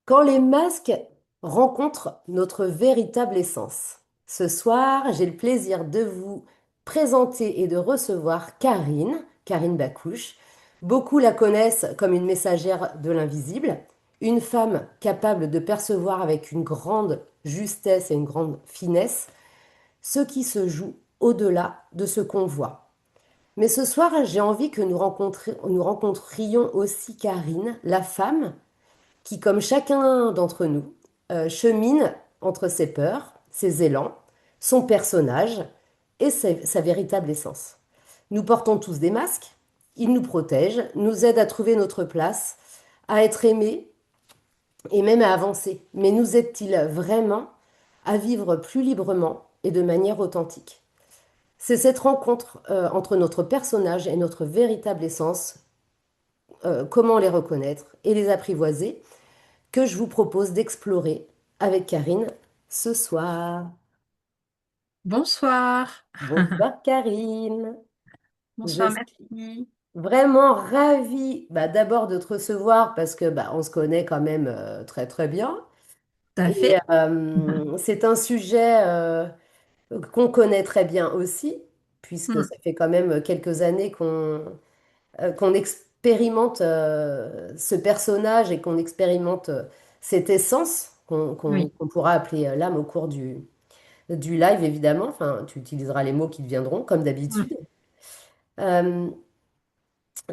Quand les masques rencontrent notre véritable essence. Ce soir, j'ai le plaisir de vous présenter et de recevoir Karine Bacouche. Beaucoup la connaissent comme une messagère de l'invisible, une femme capable de percevoir avec une grande justesse et une grande finesse ce qui se joue au-delà de ce qu'on voit. Mais ce soir, j'ai envie que nous rencontrions aussi Karine, la femme qui, comme chacun d'entre nous, chemine entre ses peurs, ses élans, son personnage et sa véritable essence. Nous portons tous des masques, ils nous protègent, nous aident à trouver notre place, à être aimés et même à avancer. Mais nous aident-ils vraiment à vivre plus librement et de manière authentique? C'est cette rencontre entre notre personnage et notre véritable essence, comment les reconnaître et les apprivoiser, que je vous propose d'explorer avec Karine ce soir. Bonsoir. Bonsoir Karine. Je Bonsoir, suis merci. vraiment ravie d'abord de te recevoir parce que on se connaît quand même très très bien. Tout à Et fait. c'est un sujet qu'on connaît très bien aussi, puisque Mm. ça fait quand même quelques années qu'on expérimente ce personnage et qu'on expérimente cette essence Oui. qu'on pourra appeler l'âme au cours du live, évidemment. Enfin, tu utiliseras les mots qui te viendront, comme Mm. d'habitude. Euh,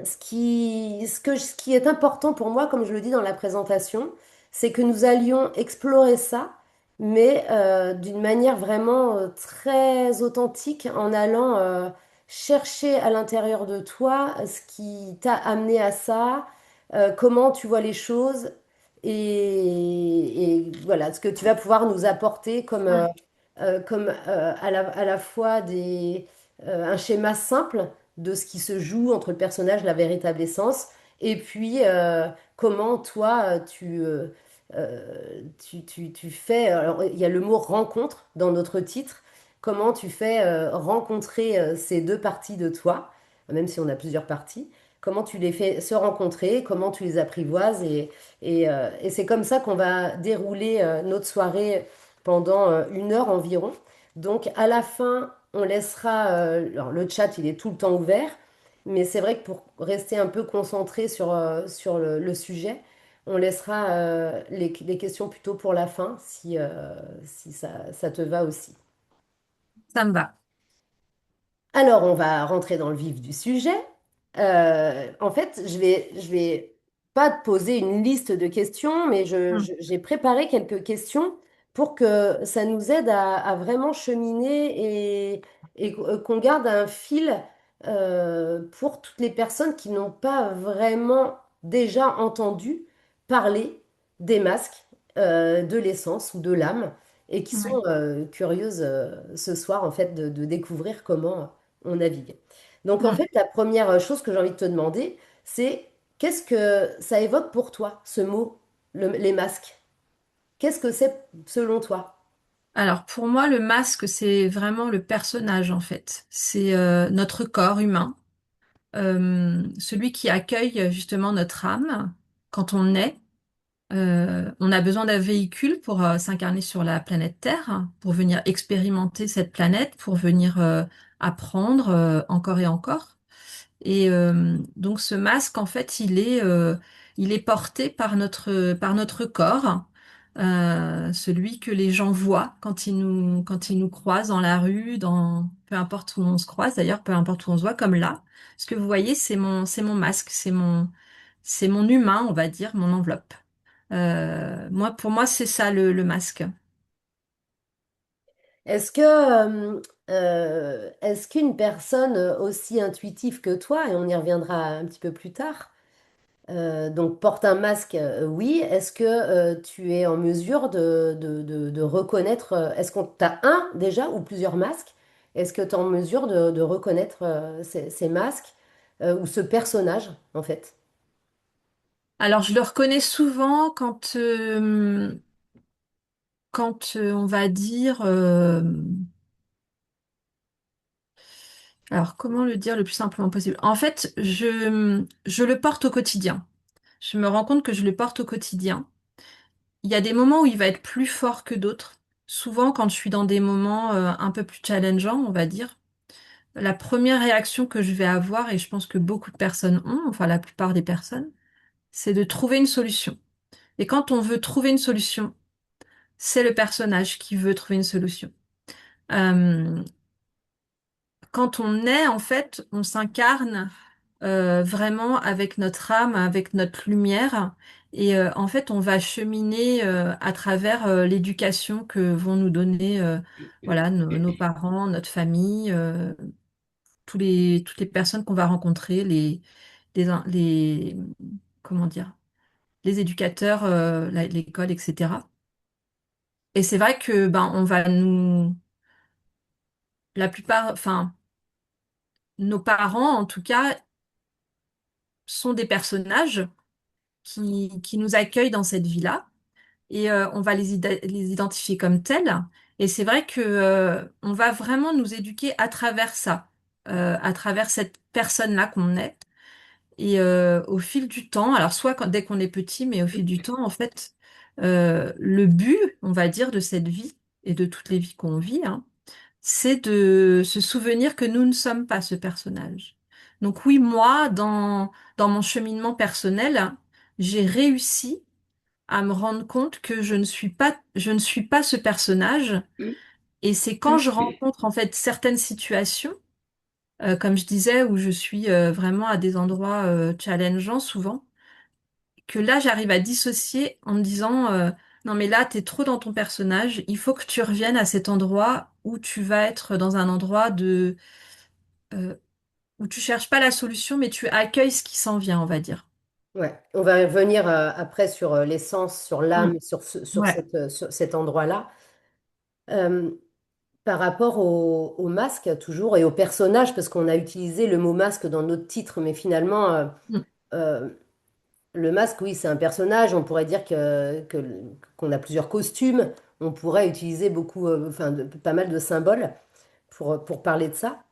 ce qui est important pour moi, comme je le dis dans la présentation, c'est que nous allions explorer ça, mais d'une manière vraiment très authentique, en allant chercher à l'intérieur de toi ce qui t'a amené à ça, comment tu vois les choses, et voilà, ce que tu vas pouvoir nous apporter Mm. comme à la fois un schéma simple de ce qui se joue entre le personnage, la véritable essence, et puis comment toi tu fais. Alors, il y a le mot rencontre dans notre titre. Comment tu fais rencontrer ces deux parties de toi, même si on a plusieurs parties. Comment tu les fais se rencontrer, comment tu les apprivoises, et c'est comme ça qu'on va dérouler notre soirée pendant 1 heure environ. Donc à la fin, on laissera, alors le chat il est tout le temps ouvert, mais c'est vrai que pour rester un peu concentré sur le sujet, on laissera les questions plutôt pour la fin, si ça te va aussi. Ça me va. Alors, on va rentrer dans le vif du sujet. En fait, je vais pas te poser une liste de questions, mais Mm. j'ai préparé quelques questions pour que ça nous aide à vraiment cheminer et qu'on garde un fil pour toutes les personnes qui n'ont pas vraiment déjà entendu parler des masques, de l'essence ou de l'âme, et qui Oui. sont curieuses ce soir, en fait, de découvrir comment on navigue. Donc en Mm. fait, la première chose que j'ai envie de te demander, c'est qu'est-ce que ça évoque pour toi, ce mot, les masques? Qu'est-ce que c'est selon toi? Alors, pour moi, le masque, c'est vraiment le personnage, en fait. C'est notre corps humain, celui qui accueille justement notre âme quand on naît. On a besoin d'un véhicule pour s'incarner sur la planète Terre, pour venir expérimenter cette planète, pour venir apprendre encore et encore. Et donc ce masque, en fait, il est porté par notre corps, celui que les gens voient quand ils nous croisent dans la rue, peu importe où on se croise, d'ailleurs, peu importe où on se voit, comme là. Ce que vous voyez, c'est mon masque, c'est mon humain, on va dire, mon enveloppe. Pour moi, c'est ça le masque. Est-ce qu'une personne aussi intuitive que toi, et on y reviendra un petit peu plus tard, donc porte un masque, oui. Est-ce que tu es en mesure de reconnaître, est-ce qu'on t'a un déjà ou plusieurs masques? Est-ce que tu es en mesure de reconnaître ces masques ou ce personnage en fait? Alors, je le reconnais souvent quand on va dire, alors comment le dire le plus simplement possible? En fait, je le porte au quotidien. Je me rends compte que je le porte au quotidien. il y a des moments où il va être plus fort que d'autres. Souvent, quand je suis dans des moments un peu plus challengeants, on va dire, la première réaction que je vais avoir, et je pense que beaucoup de personnes ont, enfin la plupart des personnes, c'est de trouver une solution. Et quand on veut trouver une solution, c'est le personnage qui veut trouver une solution. Euh, Quand on est, en fait, on s'incarne vraiment avec notre âme, avec notre lumière. Et en fait, on va cheminer à travers l'éducation que vont nous donner voilà, nos parents, notre famille, toutes les personnes qu'on va rencontrer, les, comment dire, les éducateurs, l'école, etc. Et c'est vrai que ben, on va nous, la plupart, enfin, nos parents, en tout cas, sont des personnages qui nous accueillent dans cette vie-là et on va les identifier comme tels. Et c'est vrai que on va vraiment nous éduquer à travers ça, à travers cette personne-là qu'on est. Et au fil du temps, alors soit dès qu'on est petit, mais au fil du temps, en fait, le but, on va dire, de cette vie et de toutes les vies qu'on vit, hein, c'est de se souvenir que nous ne sommes pas ce personnage. Donc oui, moi, dans mon cheminement personnel, j'ai réussi à me rendre compte que je ne suis pas ce personnage. Et c'est quand je rencontre en fait certaines situations, comme je disais, où je suis vraiment à des endroits challengeants souvent, que là j'arrive à dissocier en me disant non mais là t'es trop dans ton personnage, il faut que tu reviennes à cet endroit où tu vas être dans un endroit de euh, où tu cherches pas la solution, mais tu accueilles ce qui s'en vient, on va dire. Ouais, on va revenir après sur l'essence, sur Mm. l'âme, Ouais. sur cet endroit-là. Euh, Par rapport au masque, toujours, et au personnage, parce qu'on a utilisé le mot masque dans notre titre, mais finalement, Mm. euh, le masque, oui, c'est un personnage. On pourrait dire qu'on a plusieurs costumes. On pourrait utiliser beaucoup, enfin, pas mal de symboles pour parler de ça.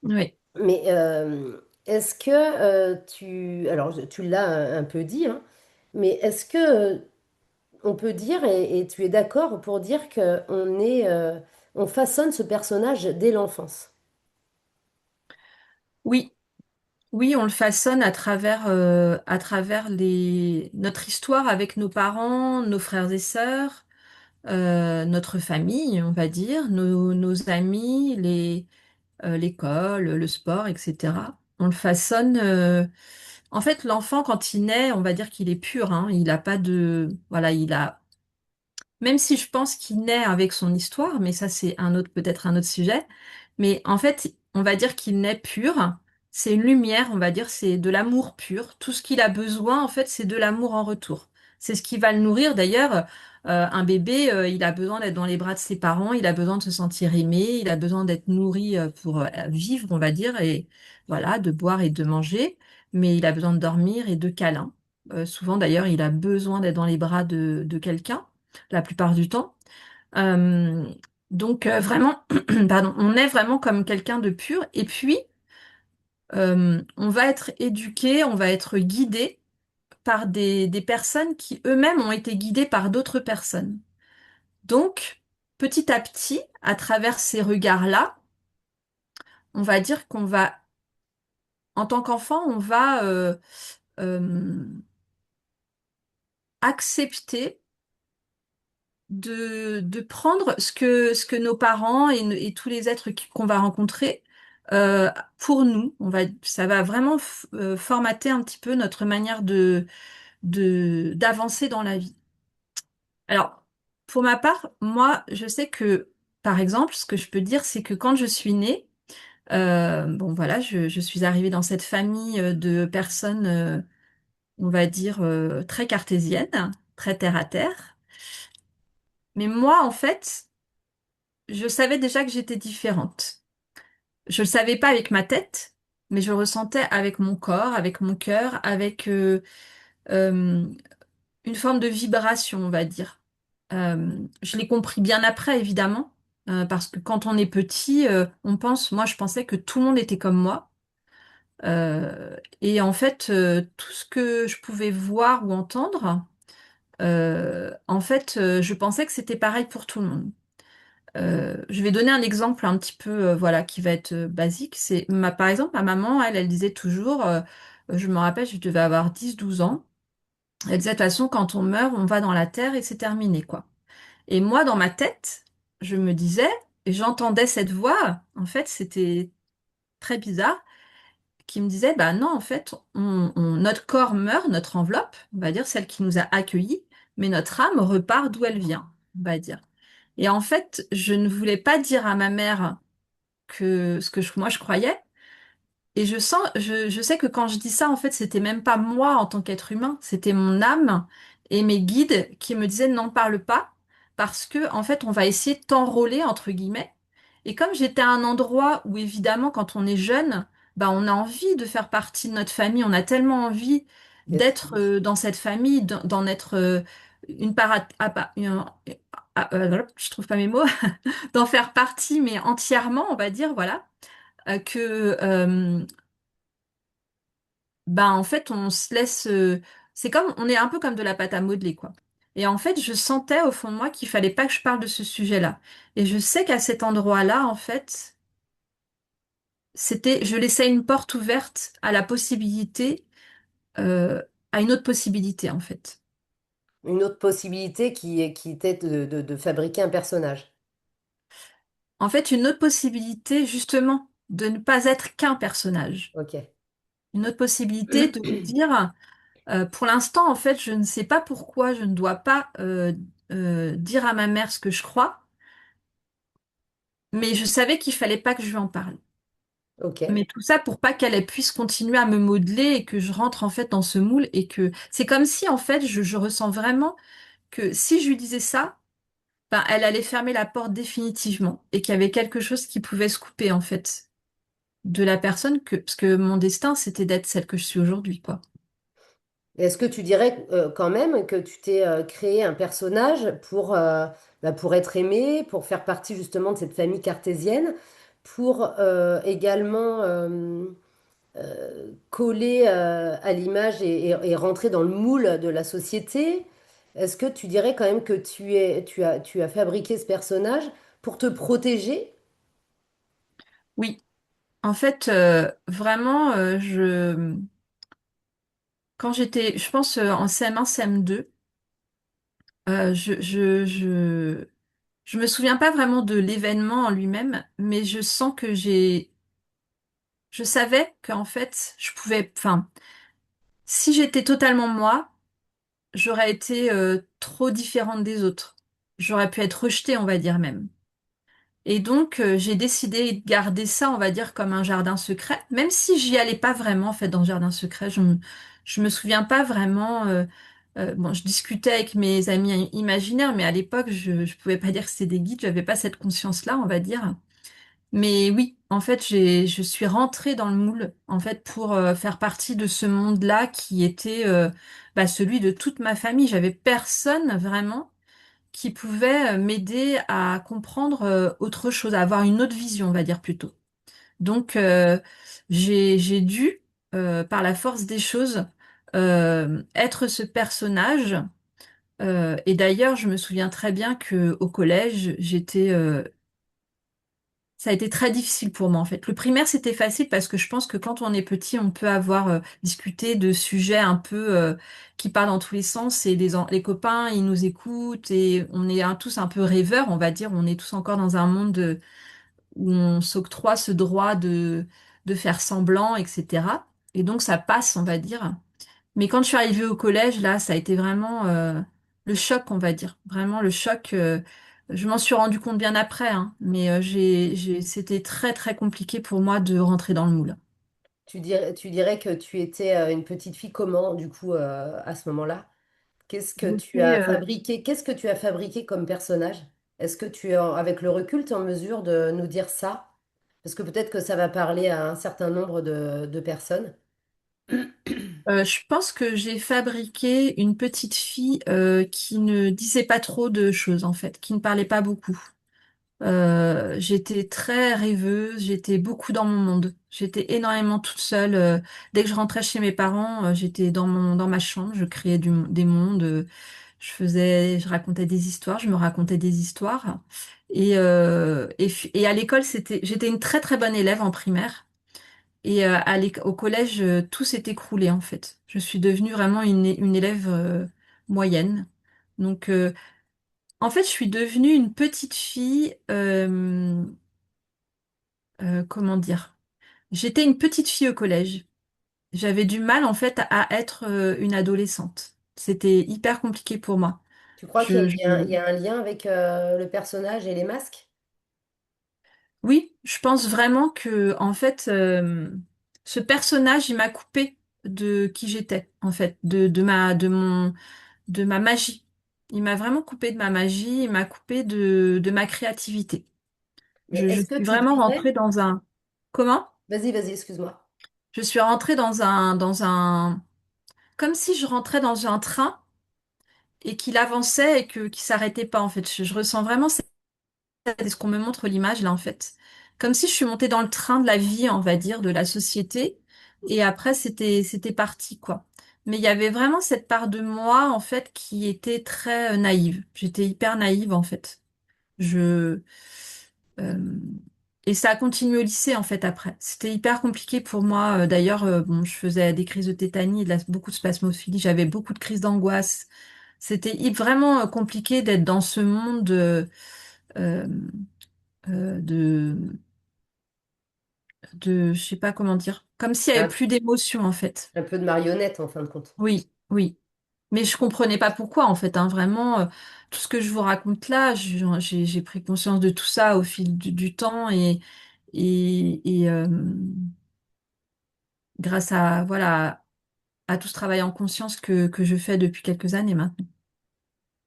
Oui. Mais est-ce que alors tu l'as un peu dit, hein, mais est-ce que on peut dire, et tu es d'accord pour dire on façonne ce personnage dès l'enfance? Oui. Oui, on le façonne à travers notre histoire avec nos parents, nos frères et sœurs, notre famille, on va dire, nos amis, l'école, le sport, etc. On le façonne. En fait, l'enfant, quand il naît, on va dire qu'il est pur, hein. Il a pas de, voilà, il a même si je pense qu'il naît avec son histoire, mais ça c'est un autre, peut-être un autre sujet. Mais en fait, on va dire qu'il naît pur. C'est une lumière, on va dire, c'est de l'amour pur. Tout ce qu'il a besoin, en fait, c'est de l'amour en retour. C'est ce qui va le nourrir. D'ailleurs, un bébé, il a besoin d'être dans les bras de ses parents, il a besoin de se sentir aimé, il a besoin d'être nourri pour vivre, on va dire, et voilà, de boire et de manger. Mais il a besoin de dormir et de câlins. Souvent, d'ailleurs, il a besoin d'être dans les bras de quelqu'un la plupart du temps. Euh, donc vraiment, pardon, on est vraiment comme quelqu'un de pur. Et puis, on va être éduqué, on va être guidé par des personnes qui eux-mêmes ont été guidées par d'autres personnes. Donc, petit à petit, à travers ces regards-là, on va dire qu'on va, en tant qu'enfant, on va euh, accepter de prendre ce que nos parents et tous les êtres qu'on va rencontrer euh, pour nous. Ça va vraiment formater un petit peu notre manière d'avancer dans la vie. Alors, pour ma part, moi, je sais que, par exemple, ce que je peux dire, c'est que quand je suis née, bon voilà, je suis arrivée dans cette famille de personnes, on va dire, très cartésiennes, très terre à terre. Mais moi, en fait, je savais déjà que j'étais différente. Je le savais pas avec ma tête, mais je le ressentais avec mon corps, avec mon cœur, avec euh, une forme de vibration, on va dire. Je l'ai compris bien après, évidemment, parce que quand on est petit, moi je pensais que tout le monde était comme moi. Et en fait, tout ce que je pouvais voir ou entendre, En fait, je pensais que c'était pareil pour tout le monde. Je vais donner un exemple un petit peu, voilà, qui va être basique. Par exemple, ma maman, elle disait toujours, je me rappelle, je devais avoir 10 12 ans. Elle disait, de toute façon, quand on meurt, on va dans la terre et c'est terminé, quoi. Et moi, dans ma tête, je me disais, et j'entendais cette voix, en fait, c'était très bizarre, qui me disait, bah non, en fait, notre corps meurt, notre enveloppe, on va dire celle qui nous a accueillis, mais notre âme repart d'où elle vient, on va dire. Et en fait, je ne voulais pas dire à ma mère que ce que moi je croyais. Et je sais que quand je dis ça, en fait, c'était même pas moi en tant qu'être humain, c'était mon âme et mes guides qui me disaient n'en parle pas parce que, en fait, on va essayer de t'enrôler, entre guillemets. Et comme j'étais à un endroit où, évidemment, quand on est jeune, bah, on a envie de faire partie de notre famille, on a tellement envie D'être d'être dans cette famille, d'en être une part, je trouve pas mes mots, d'en faire partie, mais entièrement, on va dire, voilà, que bah en fait on se laisse c'est comme on est un peu comme de la pâte à modeler quoi. Et en fait, je sentais au fond de moi qu'il fallait pas que je parle de ce sujet-là. Et je sais qu'à cet endroit-là, en fait, je laissais une porte ouverte à la possibilité, euh, à une autre possibilité en fait. une autre possibilité qui était de fabriquer un personnage. En fait, une autre possibilité justement de ne pas être qu'un personnage. Ok. Une autre possibilité de me dire, pour l'instant, en fait, je ne sais pas pourquoi je ne dois pas dire à ma mère ce que je crois. Mais je savais qu'il fallait pas que je lui en parle. Ok. Mais tout ça pour pas qu'elle puisse continuer à me modeler et que je rentre en fait dans ce moule et que c'est comme si en fait je ressens vraiment que si je lui disais ça, ben, elle allait fermer la porte définitivement et qu'il y avait quelque chose qui pouvait se couper en fait de la personne parce que mon destin c'était d'être celle que je suis aujourd'hui quoi. Est-ce que tu dirais quand même que tu t'es créé un personnage pour être aimé, pour faire partie justement de cette famille cartésienne, pour également coller à l'image et rentrer dans le moule de la société? Est-ce que tu dirais quand même que tu as fabriqué ce personnage pour te protéger? Oui, en fait vraiment quand j'étais je pense en CM1 CM2 euh, je, je, je Je me souviens pas vraiment de l'événement en lui-même, mais je sens que je savais qu'en fait, enfin, si j'étais totalement moi, j'aurais été trop différente des autres. J'aurais pu être rejetée, on va dire même. Et donc, j'ai décidé de garder ça, on va dire, comme un jardin secret, même si j'y allais pas vraiment, en fait, dans le jardin secret. Je me souviens pas vraiment. Bon, je discutais avec mes amis imaginaires, mais à l'époque, je pouvais pas dire que c'était des guides, j'avais pas cette conscience-là, on va dire. Mais oui, en fait, je suis rentrée dans le moule, en fait, pour faire partie de ce monde-là qui était bah, celui de toute ma famille. J'avais personne vraiment qui pouvait m'aider à comprendre autre chose, à avoir une autre vision, on va dire plutôt. Donc, j'ai dû, par la force des choses, être ce personnage. Et d'ailleurs, je me souviens très bien que au collège, ça a été très difficile pour moi en fait. Le primaire, c'était facile parce que je pense que quand on est petit, on peut avoir discuté de sujets un peu qui parlent dans tous les sens et les copains, ils nous écoutent et on est tous un peu rêveurs, on va dire. On est tous encore dans un monde où on s'octroie ce droit de faire semblant, etc. Et donc ça passe, on va dire. Mais quand je suis arrivée au collège, là, ça a été vraiment le choc, on va dire. Vraiment le choc. Je m'en suis rendu compte bien après, hein, mais c'était très très compliqué pour moi de rentrer dans le moule. Tu dirais que tu étais une petite fille comment, du coup, à ce moment-là? Qu'est-ce que tu J'étais, as fabriqué? Qu'est-ce que tu as fabriqué comme personnage? Est-ce que avec le recul, tu es en mesure de nous dire ça? Parce que peut-être que ça va parler à un certain nombre de personnes. je pense que j'ai fabriqué une petite fille qui ne disait pas trop de choses en fait, qui ne parlait pas beaucoup. J'étais très rêveuse, j'étais beaucoup dans mon monde. J'étais énormément toute seule. Dès que je rentrais chez mes parents, j'étais dans ma chambre, je créais des mondes. je racontais des histoires, je me racontais des histoires. Et à l'école, j'étais une très très bonne élève en primaire. Et au collège, tout s'est écroulé en fait. Je suis devenue vraiment une élève moyenne. Donc, en fait, je suis devenue une petite fille. Comment dire? J'étais une petite fille au collège. J'avais du mal en fait à être une adolescente. C'était hyper compliqué pour moi. Tu crois Je, il je- y a un lien avec le personnage et les masques? Oui, je pense vraiment que en fait, ce personnage, il m'a coupé de qui j'étais, en fait, de ma magie. Il m'a vraiment coupé de ma magie, il m'a coupé de ma créativité. Mais Je est-ce que suis tu vraiment dirais... rentrée dans un... Comment? Vas-y, excuse-moi. Je suis rentrée comme si je rentrais dans un train et qu'il avançait et qu'il s'arrêtait pas, en fait. Je ressens vraiment c'est ce qu'on me montre l'image là en fait. Comme si je suis montée dans le train de la vie, on va dire, de la société, et après c'était parti quoi. Mais il y avait vraiment cette part de moi en fait qui était très naïve. J'étais hyper naïve en fait. Je euh, et ça a continué au lycée en fait après. C'était hyper compliqué pour moi. D'ailleurs, bon, je faisais des crises de tétanie, beaucoup de spasmophilie, j'avais beaucoup de crises d'angoisse. C'était vraiment compliqué d'être dans ce monde. Euh, de, je sais pas comment dire, comme s'il y avait Un, plus d'émotion en fait. un peu de marionnette en fin de compte. Oui, oui. Mais je comprenais pas pourquoi en fait, hein. Vraiment, tout ce que je vous raconte là, j'ai pris conscience de tout ça au fil du temps et grâce à voilà à tout ce travail en conscience que je fais depuis quelques années maintenant.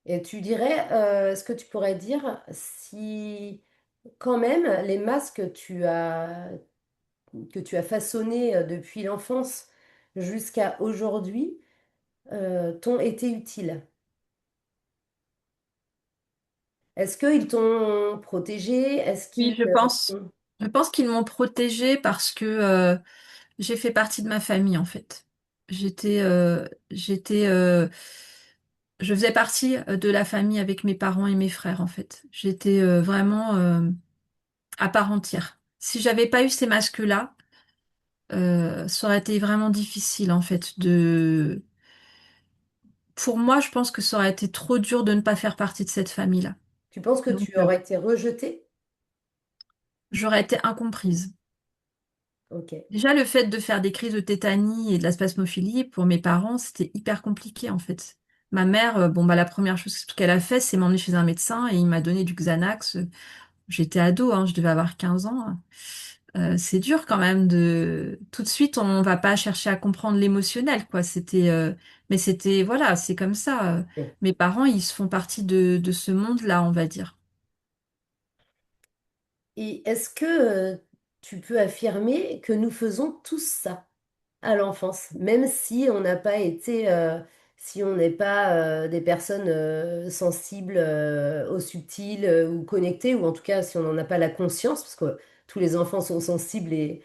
Et tu dirais, est-ce que tu pourrais dire si quand même les masques que tu as façonnés depuis l'enfance jusqu'à aujourd'hui t'ont été utiles? Est-ce qu'ils t'ont protégé? Est-ce Oui, qu'ils je pense. t'ont- Je pense qu'ils m'ont protégée parce que j'ai fait partie de ma famille en fait. J'étais, je faisais partie de la famille avec mes parents et mes frères en fait. J'étais vraiment à part entière. Si j'avais pas eu ces masques-là, ça aurait été vraiment difficile en fait de. Pour moi, je pense que ça aurait été trop dur de ne pas faire partie de cette famille-là. Tu penses que Donc, tu aurais été rejeté? j'aurais été incomprise. Ok. Déjà, le fait de faire des crises de tétanie et de la spasmophilie, pour mes parents, c'était hyper compliqué en fait. Ma mère, bon, bah, la première chose qu'elle a fait, c'est m'emmener chez un médecin et il m'a donné du Xanax. J'étais ado, hein, je devais avoir 15 ans. C'est dur quand même de... Tout de suite, on va pas chercher à comprendre l'émotionnel, quoi. Mais c'était, voilà, c'est comme ça. Mes parents, ils se font partie de ce monde-là, on va dire. Et est-ce que tu peux affirmer que nous faisons tous ça à l'enfance, même si on n'a pas été, si on n'est pas des personnes sensibles au subtil ou connectées, ou en tout cas si on n'en a pas la conscience, parce que tous les enfants sont sensibles et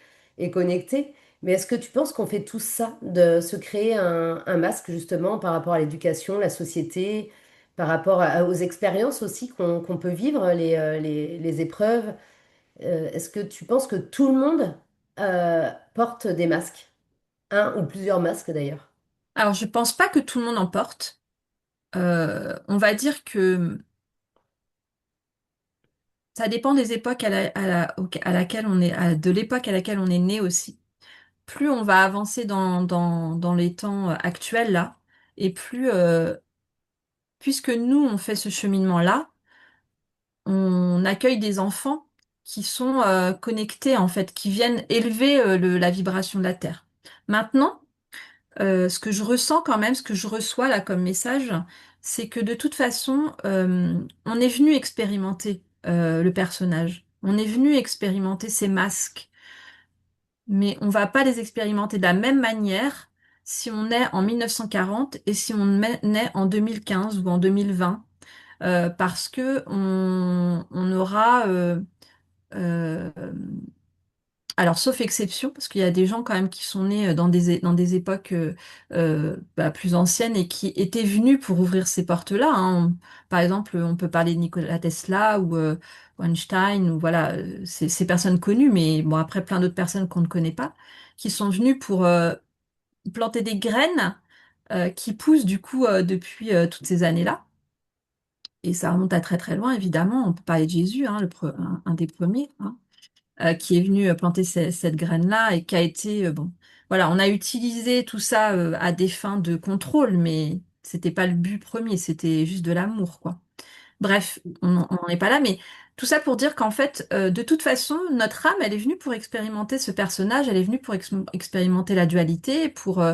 connectés. Mais est-ce que tu penses qu'on fait tout ça, de se créer un masque justement par rapport à l'éducation, la société, par rapport aux expériences aussi qu'on peut vivre, les épreuves? Est-ce que tu penses que tout le monde porte des masques? Un ou plusieurs masques d'ailleurs. Alors, je pense pas que tout le monde en porte. On va dire que ça dépend des époques à laquelle on est, de l'époque à laquelle on est né aussi. Plus on va avancer dans les temps actuels là, et puisque nous, on fait ce cheminement-là, on accueille des enfants qui sont connectés, en fait, qui viennent élever la vibration de la Terre. Maintenant, ce que je ressens quand même, ce que je reçois là comme message, c'est que de toute façon, on est venu expérimenter le personnage. On est venu expérimenter ces masques, mais on va pas les expérimenter de la même manière si on est en 1940 et si naît en 2015 ou en 2020, parce que on aura euh, Alors, sauf exception, parce qu'il y a des gens quand même qui sont nés dans des époques plus anciennes et qui étaient venus pour ouvrir ces portes-là, hein. Par exemple, on peut parler de Nikola Tesla ou Einstein, ou voilà, ces personnes connues, mais bon, après plein d'autres personnes qu'on ne connaît pas, qui sont venues pour planter des graines qui poussent du coup depuis toutes ces années-là. Et ça remonte à très très loin, évidemment. On peut parler de Jésus, hein, un des premiers, hein, qui est venu planter cette graine-là et qui a été bon. Voilà, on a utilisé tout ça à des fins de contrôle, mais c'était pas le but premier, c'était juste de l'amour, quoi. Bref, on n'en est pas là, mais tout ça pour dire qu'en fait, de toute façon, notre âme, elle est venue pour expérimenter ce personnage, elle est venue pour expérimenter la dualité, pour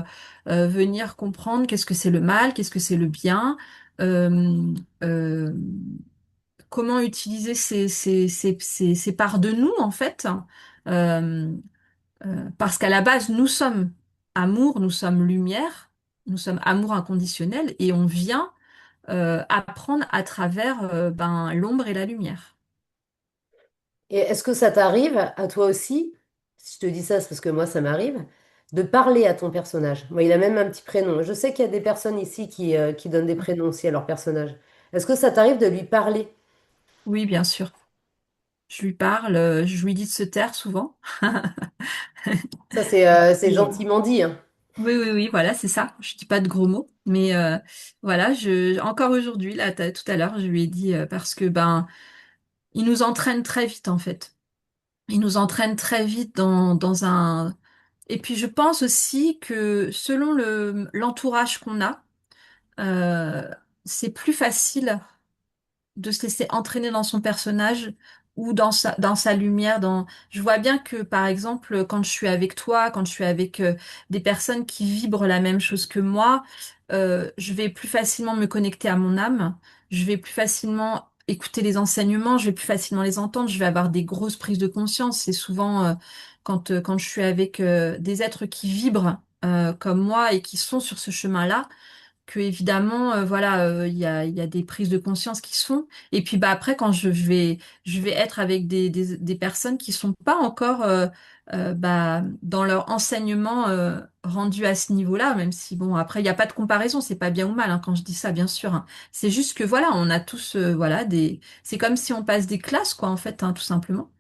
venir comprendre qu'est-ce que c'est le mal, qu'est-ce que c'est le bien, euh, euh, comment utiliser ces parts de nous, en fait. Euh, Parce qu'à la base, nous sommes amour, nous sommes lumière, nous sommes amour inconditionnel, et on vient apprendre à travers l'ombre et la lumière. Et est-ce que ça t'arrive à toi aussi, si je te dis ça, c'est parce que moi ça m'arrive, de parler à ton personnage? Moi, il a même un petit prénom. Je sais qu'il y a des personnes ici qui donnent des prénoms aussi à leur personnage. Est-ce que ça t'arrive de lui parler? Oui, bien sûr. Je lui parle, je lui dis de se taire souvent. Ça, c'est Et- gentiment dit, hein. Oui, oui, oui, voilà, c'est ça. Je dis pas de gros mots, mais voilà, encore aujourd'hui, là, tout à l'heure, je lui ai dit parce que il nous entraîne très vite en fait. Il nous entraîne très vite dans un. Et puis je pense aussi que selon l'entourage qu'on a, euh, c'est plus facile de se laisser entraîner dans son personnage ou dans sa lumière. Je vois bien que, par exemple, quand je suis avec toi, quand je suis avec des personnes qui vibrent la même chose que moi, je vais plus facilement me connecter à mon âme, je vais plus facilement écouter les enseignements, je vais plus facilement les entendre, je vais avoir des grosses prises de conscience. C'est souvent quand je suis avec des êtres qui vibrent comme moi et qui sont sur ce chemin-là que évidemment voilà il y a des prises de conscience qui se font et puis après quand je vais être avec des personnes qui sont pas encore dans leur enseignement rendu à ce niveau-là, même si bon après il n'y a pas de comparaison, c'est pas bien ou mal hein, quand je dis ça bien sûr, hein. C'est juste que voilà on a tous voilà des c'est comme si on passe des classes quoi en fait, hein, tout simplement.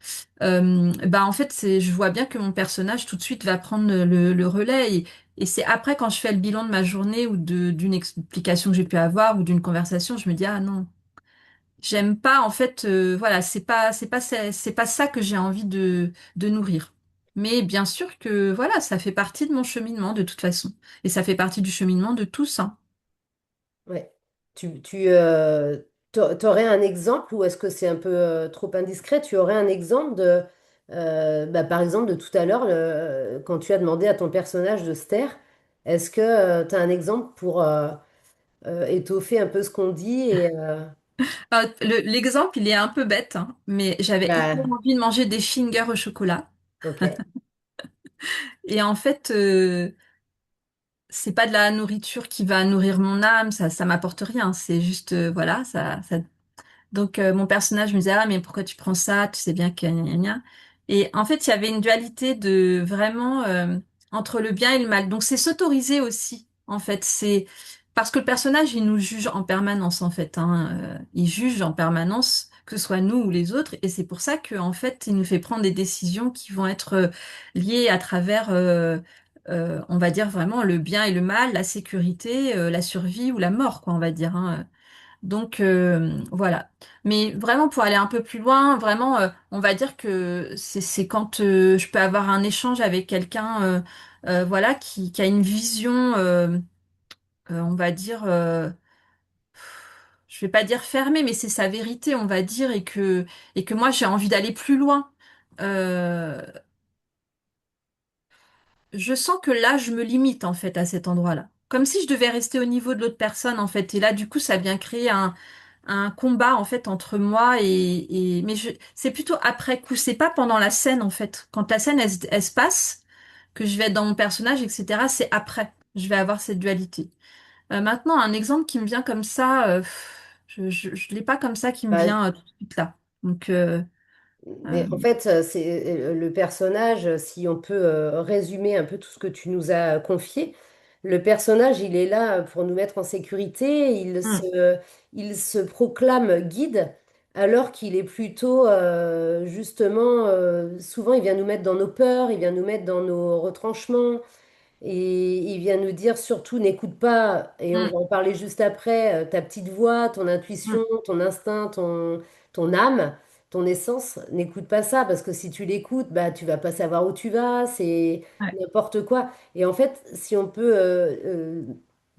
En fait je vois bien que mon personnage tout de suite va prendre le relais et c'est après, quand je fais le bilan de ma journée ou d'une explication que j'ai pu avoir ou d'une conversation, je me dis, ah non, j'aime pas, en fait, voilà, c'est pas ça que j'ai envie de nourrir. Mais bien sûr que, voilà, ça fait partie de mon cheminement de toute façon. Et ça fait partie du cheminement de tous, hein. Ouais. T'aurais un exemple ou est-ce que c'est un peu trop indiscret? Tu aurais un exemple par exemple, de tout à l'heure, quand tu as demandé à ton personnage de se taire, est-ce que tu as un exemple pour étoffer un peu ce qu'on dit L'exemple, il est un peu bête, hein, mais j'avais hyper bah, envie de manger des fingers au chocolat. ok. Et en fait, c'est pas de la nourriture qui va nourrir mon âme, ça m'apporte rien. C'est juste, voilà, ça. Donc mon personnage me disait, ah mais pourquoi tu prends ça? Tu sais bien que gna, gna, gna. Et en fait, il y avait une dualité de vraiment entre le bien et le mal. Donc c'est s'autoriser aussi. En fait, c'est parce que le personnage, il nous juge en permanence en fait, hein. Il juge en permanence, que ce soit nous ou les autres. Et c'est pour ça que en fait, il nous fait prendre des décisions qui vont être liées à travers on va dire vraiment le bien et le mal, la sécurité, la survie ou la mort, quoi, on va dire, hein. Donc voilà. Mais vraiment pour aller un peu plus loin, vraiment, on va dire que c'est quand je peux avoir un échange avec quelqu'un, voilà, qui a une vision, on va dire, je vais pas dire fermée, mais c'est sa vérité, on va dire, et que moi j'ai envie d'aller plus loin. Euh, je sens que là, je me limite en fait à cet endroit-là. Comme si je devais rester au niveau de l'autre personne en fait. Et là, du coup, ça vient créer un combat en fait entre moi mais c'est plutôt après coup. C'est pas pendant la scène en fait. Quand la scène elle se passe, que je vais être dans mon personnage, etc. C'est après. Je vais avoir cette dualité. Maintenant, un exemple qui me vient comme ça, je l'ai pas comme ça qui me Bah, vient tout de suite là. Donc Mais en fait, c'est le personnage, si on peut résumer un peu tout ce que tu nous as confié, le personnage, il est là pour nous mettre en sécurité, Mm, il se proclame guide, alors qu'il est plutôt, justement, souvent, il vient nous mettre dans nos peurs, il vient nous mettre dans nos retranchements. Et il vient nous dire surtout n'écoute pas, et on mm, va en parler juste après, ta petite voix, ton mm. intuition, ton instinct, ton âme, ton essence, n'écoute pas ça parce que si tu l'écoutes, bah tu vas pas savoir où tu vas, c'est Ouais. n'importe quoi. Et en fait, si on peut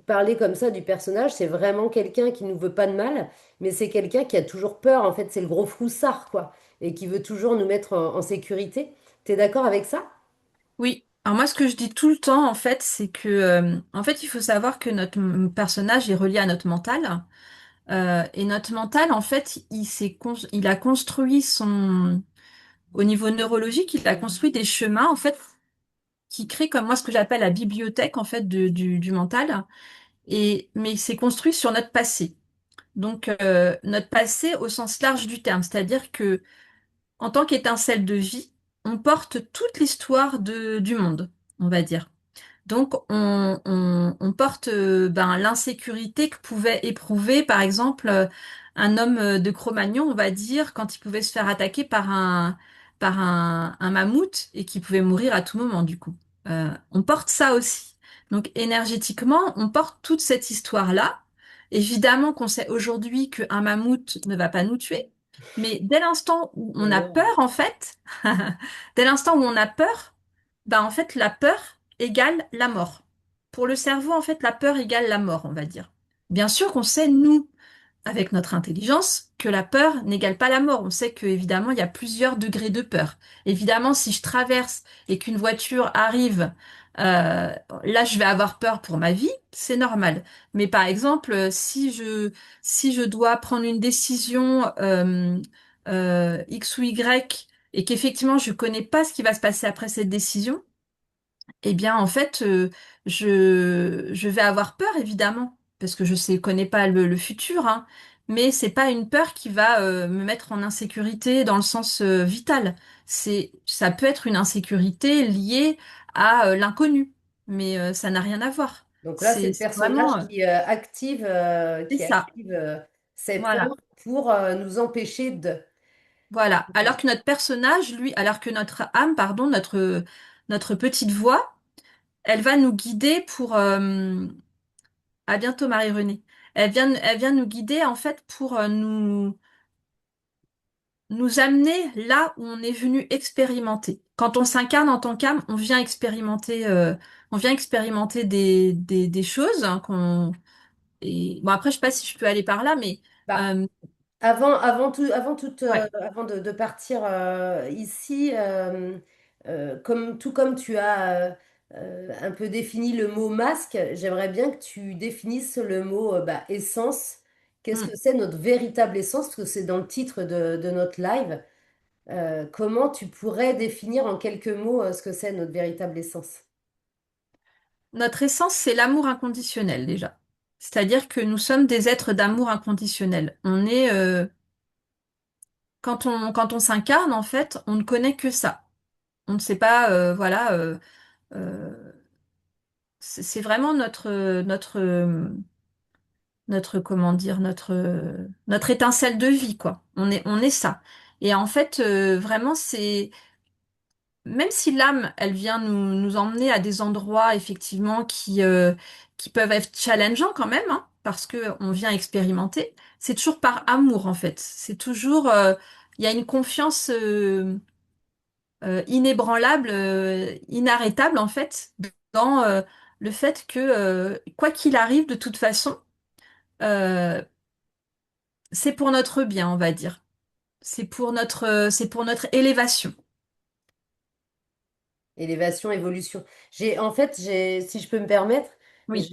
parler comme ça du personnage, c'est vraiment quelqu'un qui nous veut pas de mal, mais c'est quelqu'un qui a toujours peur. En fait, c'est le gros froussard, quoi, et qui veut toujours nous mettre en sécurité. T'es d'accord avec ça? Oui. Alors moi, ce que je dis tout le temps, en fait, c'est que, en fait, il faut savoir que notre personnage est relié à notre mental. Et notre mental, en fait, il a construit au niveau neurologique, il a construit des chemins, en fait, qui créent comme moi ce que j'appelle la bibliothèque, en fait, du mental. Mais c'est construit sur notre passé. Donc, notre passé au sens large du terme, c'est-à-dire que en tant qu'étincelle de vie, on porte toute l'histoire du monde, on va dire. Donc, on porte l'insécurité que pouvait éprouver, par exemple, un homme de Cro-Magnon, on va dire, quand il pouvait se faire attaquer par un mammouth et qui pouvait mourir à tout moment, du coup. On porte ça aussi. Donc, énergétiquement, on porte toute cette histoire-là. Évidemment qu'on sait aujourd'hui qu'un mammouth ne va pas nous tuer, mais dès l'instant où on a peur, Non. en fait, dès l'instant où on a peur, en fait, la peur égale la mort. Pour le cerveau, en fait, la peur égale la mort, on va dire. Bien sûr qu'on sait, nous, avec notre intelligence, que la peur n'égale pas la mort. On sait que, évidemment, il y a plusieurs degrés de peur. Évidemment, si je traverse et qu'une voiture arrive, là, je vais avoir peur pour ma vie, c'est normal. Mais par exemple, si je dois prendre une décision X ou Y et qu'effectivement, je connais pas ce qui va se passer après cette décision, eh bien, en fait, je vais avoir peur, évidemment, parce que je sais, connais pas le futur, hein, mais c'est pas une peur qui va me mettre en insécurité dans le sens vital. Ça peut être une insécurité liée à l'inconnu, mais ça n'a rien à voir. Donc là, c'est le C'est personnage vraiment, c'est qui ça. active ces peurs Voilà. pour nous empêcher de. Voilà. Alors que notre personnage, lui, alors que notre âme, pardon, notre petite voix, elle va nous guider pour, à bientôt, Marie-Renée. Elle vient nous guider en fait pour nous amener là où on est venu expérimenter. Quand on s'incarne en tant qu'âme, on vient expérimenter des choses hein, bon après je sais pas si je peux aller par là, mais Bah, euh, ouais. avant de partir ici, tout comme tu as un peu défini le mot masque, j'aimerais bien que tu définisses le mot essence. Qu'est-ce Hmm. que c'est notre véritable essence? Parce que c'est dans le titre de notre live. Comment tu pourrais définir en quelques mots ce que c'est notre véritable essence? Notre essence, c'est l'amour inconditionnel déjà. C'est-à-dire que nous sommes des êtres d'amour inconditionnel. Quand on s'incarne, en fait, on ne connaît que ça. On ne sait pas, voilà, euh, c'est vraiment comment dire, notre étincelle de vie, quoi. On est ça. Et en fait, vraiment, même si l'âme, elle vient nous emmener à des endroits, effectivement, qui peuvent être challengeants quand même, hein, parce que on vient expérimenter, c'est toujours par amour, en fait. C'est toujours, il y a une confiance, inébranlable, inarrêtable, en fait, dans, le fait que, quoi qu'il arrive, de toute façon, euh, c'est pour notre bien, on va dire. C'est pour notre élévation. Élévation, évolution. Si je peux me permettre, Oui.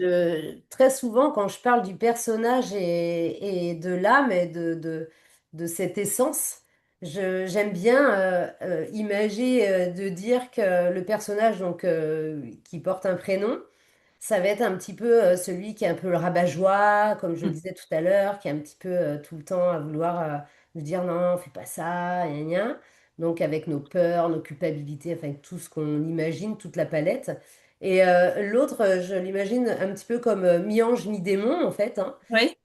très souvent, quand je parle du personnage et de l'âme et de cette essence, j'aime bien imager de dire que le personnage qui porte un prénom, ça va être un petit peu celui qui est un peu le rabat-joie, comme je le Mm. disais tout à l'heure, qui est un petit peu tout le temps à vouloir nous dire non, fais pas ça, gna gna. donc avec nos peurs, nos culpabilités, enfin tout ce qu'on imagine, toute la palette. Et l'autre, je l'imagine un petit peu comme mi-ange, mi-démon, en fait, hein. Oui.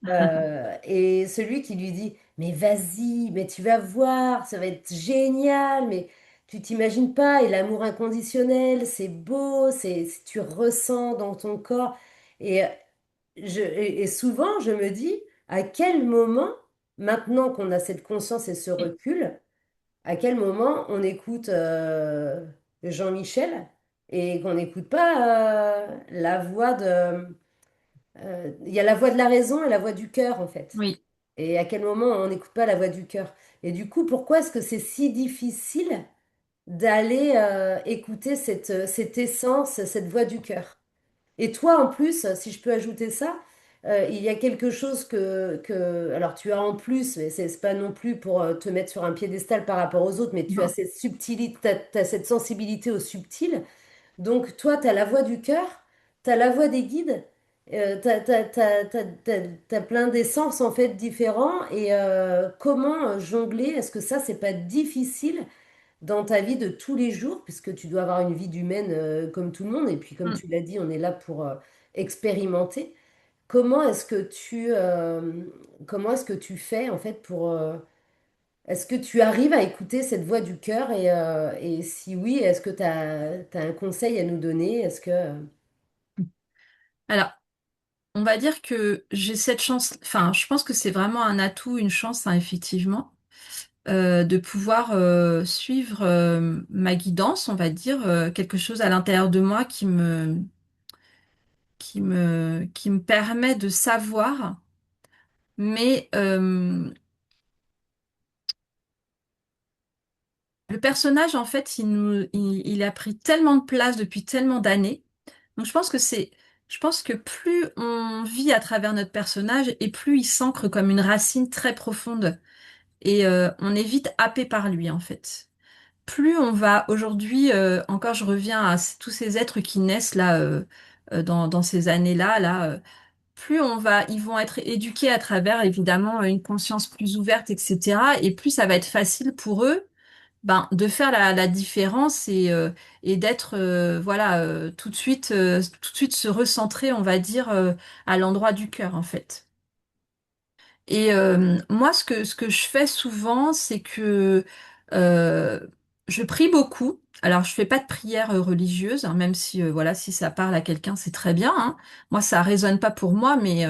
Et celui qui lui dit, mais vas-y, mais tu vas voir, ça va être génial, mais tu t'imagines pas, et l'amour inconditionnel, c'est beau, tu ressens dans ton corps. Et, et souvent, je me dis, à quel moment, maintenant qu'on a cette conscience et ce recul, à quel moment on écoute Jean-Michel et qu'on n'écoute pas la voix de... Il y a la voix de la raison et la voix du cœur, en fait. Oui. Et à quel moment on n'écoute pas la voix du cœur? Et du coup, pourquoi est-ce que c'est si difficile d'aller écouter cette essence, cette voix du cœur? Et toi, en plus, si je peux ajouter ça, il y a quelque chose alors tu as en plus, mais c'est pas non plus pour te mettre sur un piédestal par rapport aux autres, mais tu as Non. cette subtilité, t'as cette sensibilité au subtil. Donc toi, tu as la voix du cœur, tu as la voix des guides, t'as plein d'essences en fait différents. Et comment jongler? Est-ce que ça, c'est pas difficile dans ta vie de tous les jours, puisque tu dois avoir une vie d'humaine comme tout le monde, et puis comme Mm. tu l'as dit, on est là pour expérimenter. Comment est-ce que comment est-ce que tu fais en fait pour est-ce que tu arrives à écouter cette voix du cœur et si oui, est-ce que tu as, un conseil à nous donner? Est-ce que Alors, on va dire que j'ai cette chance, enfin, je pense que c'est vraiment un atout, une chance, hein, effectivement, de pouvoir suivre ma guidance, on va dire, quelque chose à l'intérieur de moi qui me permet de savoir, mais le personnage, en fait, il a pris tellement de place depuis tellement d'années. Donc, je pense que plus on vit à travers notre personnage et plus il s'ancre comme une racine très profonde. Et on est vite happé par lui, en fait. Plus on va aujourd'hui, encore je reviens à tous ces êtres qui naissent là, dans ces années-là, plus ils vont être éduqués à travers évidemment une conscience plus ouverte, etc. Et plus ça va être facile pour eux, ben, de faire la différence et d'être, voilà, tout de suite se recentrer, on va dire, à l'endroit du cœur, en fait. Et moi, ce que je fais souvent, c'est que euh, je prie beaucoup. Alors, je fais pas de prière religieuse, hein, même si voilà, si ça parle à quelqu'un, c'est très bien, hein. Moi, ça résonne pas pour moi, mais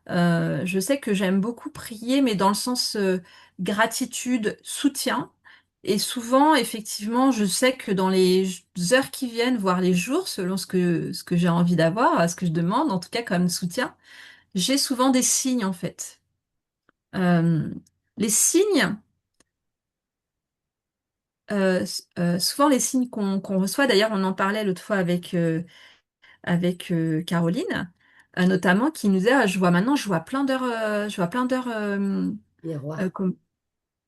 je sais que j'aime beaucoup prier, mais dans le sens gratitude, soutien. Et souvent, effectivement, je sais que dans les heures qui viennent, voire les jours, selon ce que j'ai envie d'avoir, ce que je demande, en tout cas comme soutien, j'ai souvent des signes en fait. Euh, les signes, souvent les signes qu'on reçoit, d'ailleurs on en parlait l'autre fois avec Caroline, notamment, qui nous disait, ah, je vois maintenant, je vois plein d'heures miroir? comme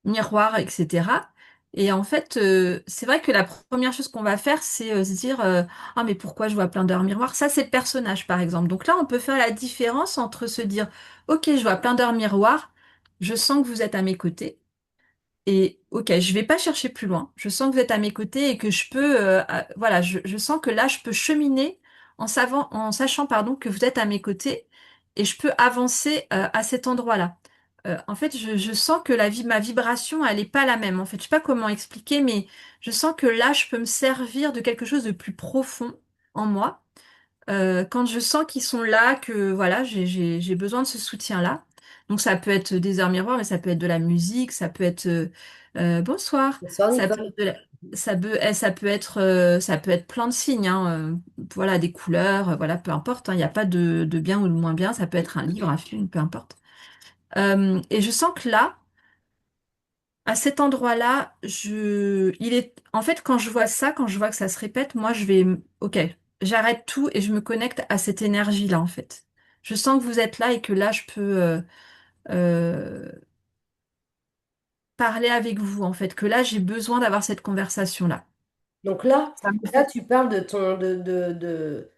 miroir, etc. Et en fait, c'est vrai que la première chose qu'on va faire, c'est se dire, ah mais pourquoi je vois plein d'heures miroirs? Ça, c'est le personnage, par exemple. Donc là, on peut faire la différence entre se dire, ok, je vois plein d'heures miroirs, je sens que vous êtes à mes côtés. Et ok, je vais pas chercher plus loin. Je sens que vous êtes à mes côtés et que je peux, voilà, je sens que là, je peux cheminer en sachant, pardon, que vous êtes à mes côtés et je peux avancer à cet endroit-là. En fait, je sens que ma vibration, elle est pas la même. En fait, je sais pas comment expliquer, mais je sens que là, je peux me servir de quelque chose de plus profond en moi quand je sens qu'ils sont là, que voilà, j'ai besoin de ce soutien-là. Donc ça peut être des heures miroirs, mais ça peut être de la musique, ça peut être bonsoir, Bonsoir ça peut Nicole. être ça peut être plein de signes, hein, voilà, des couleurs, voilà, peu importe, hein, il n'y a pas de bien ou de moins bien, ça peut être un livre, un film, peu importe. Et je sens que là, à cet endroit-là, en fait, quand je vois ça, quand je vois que ça se répète, moi, ok, j'arrête tout et je me connecte à cette énergie-là, en fait. Je sens que vous êtes là et que là, je peux euh, parler avec vous, en fait, que là, j'ai besoin d'avoir cette conversation-là. Donc là, Ça me là fait. tu parles de,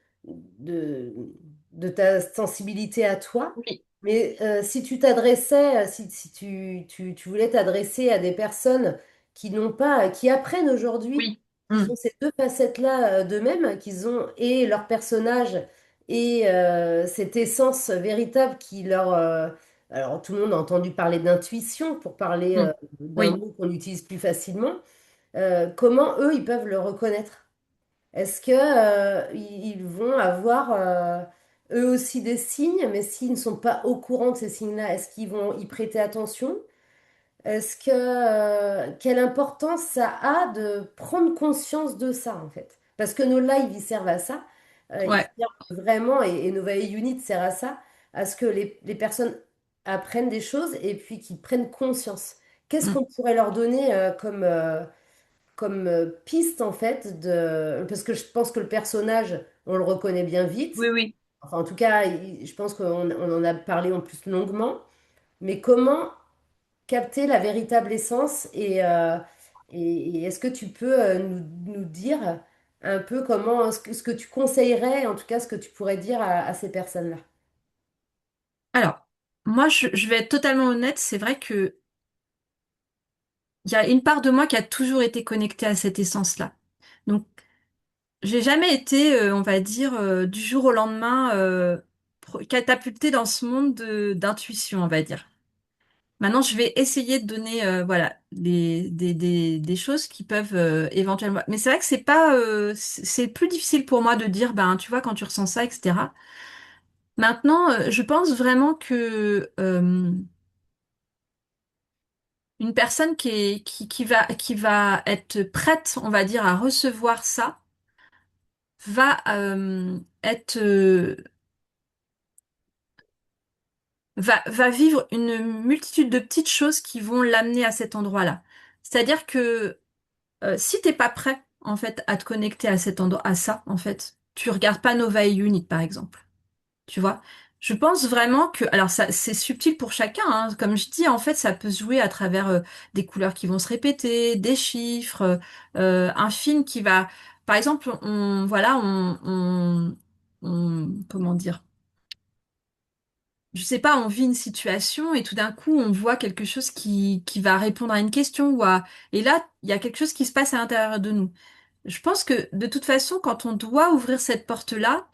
de ta sensibilité à toi, Oui. mais si tu t'adressais, si tu voulais t'adresser à des personnes qui n'ont pas, qui apprennent aujourd'hui Oui. qu'ils ont Mm. ces deux facettes-là d'eux-mêmes, qu'ils ont et leur personnage et cette essence véritable qui leur... alors tout le monde a entendu parler d'intuition pour parler Mm. d'un Oui. mot qu'on utilise plus facilement. Comment eux, ils peuvent le reconnaître? Est-ce que, ils vont avoir eux aussi des signes, mais s'ils ne sont pas au courant de ces signes-là, est-ce qu'ils vont y prêter attention? Est-ce que, quelle importance ça a de prendre conscience de ça, en fait? Parce que nos lives, ils servent à ça. Ils Ouais. servent vraiment, et Nova Unit sert à ça, à ce que les personnes apprennent des choses et puis qu'ils prennent conscience. Qu'est-ce Mm. qu'on pourrait leur donner comme piste, en fait, parce que je pense que le personnage, on le reconnaît bien Oui, vite. oui. Enfin, en tout cas, je pense qu'on en a parlé en plus longuement. Mais comment capter la véritable essence et est-ce que tu peux nous dire un peu comment, ce que tu conseillerais, en tout cas ce que tu pourrais dire à ces personnes-là? Alors, moi, je vais être totalement honnête, c'est vrai que il y a une part de moi qui a toujours été connectée à cette essence-là. Donc, j'ai jamais été, on va dire, du jour au lendemain, catapultée dans ce monde d'intuition, on va dire. Maintenant, je vais essayer de donner, voilà, des choses qui peuvent éventuellement. Mais c'est vrai que c'est pas, c'est plus difficile pour moi de dire, ben, tu vois, quand tu ressens ça, etc. Maintenant, je pense vraiment que une personne qui va être prête, on va dire, à recevoir ça, va être va vivre une multitude de petites choses qui vont l'amener à cet endroit-là. C'est-à-dire que si t'es pas prêt, en fait, à te connecter à cet endroit, à ça, en fait, tu regardes pas Nova et Unit, par exemple. Tu vois? Je pense vraiment que, alors ça, c'est subtil pour chacun, hein. Comme je dis, en fait, ça peut se jouer à travers des couleurs qui vont se répéter, des chiffres, un film qui va, par exemple, comment dire? Je sais pas, on vit une situation et tout d'un coup, on voit quelque chose qui va répondre à une question et là, il y a quelque chose qui se passe à l'intérieur de nous. Je pense que de toute façon, quand on doit ouvrir cette porte-là,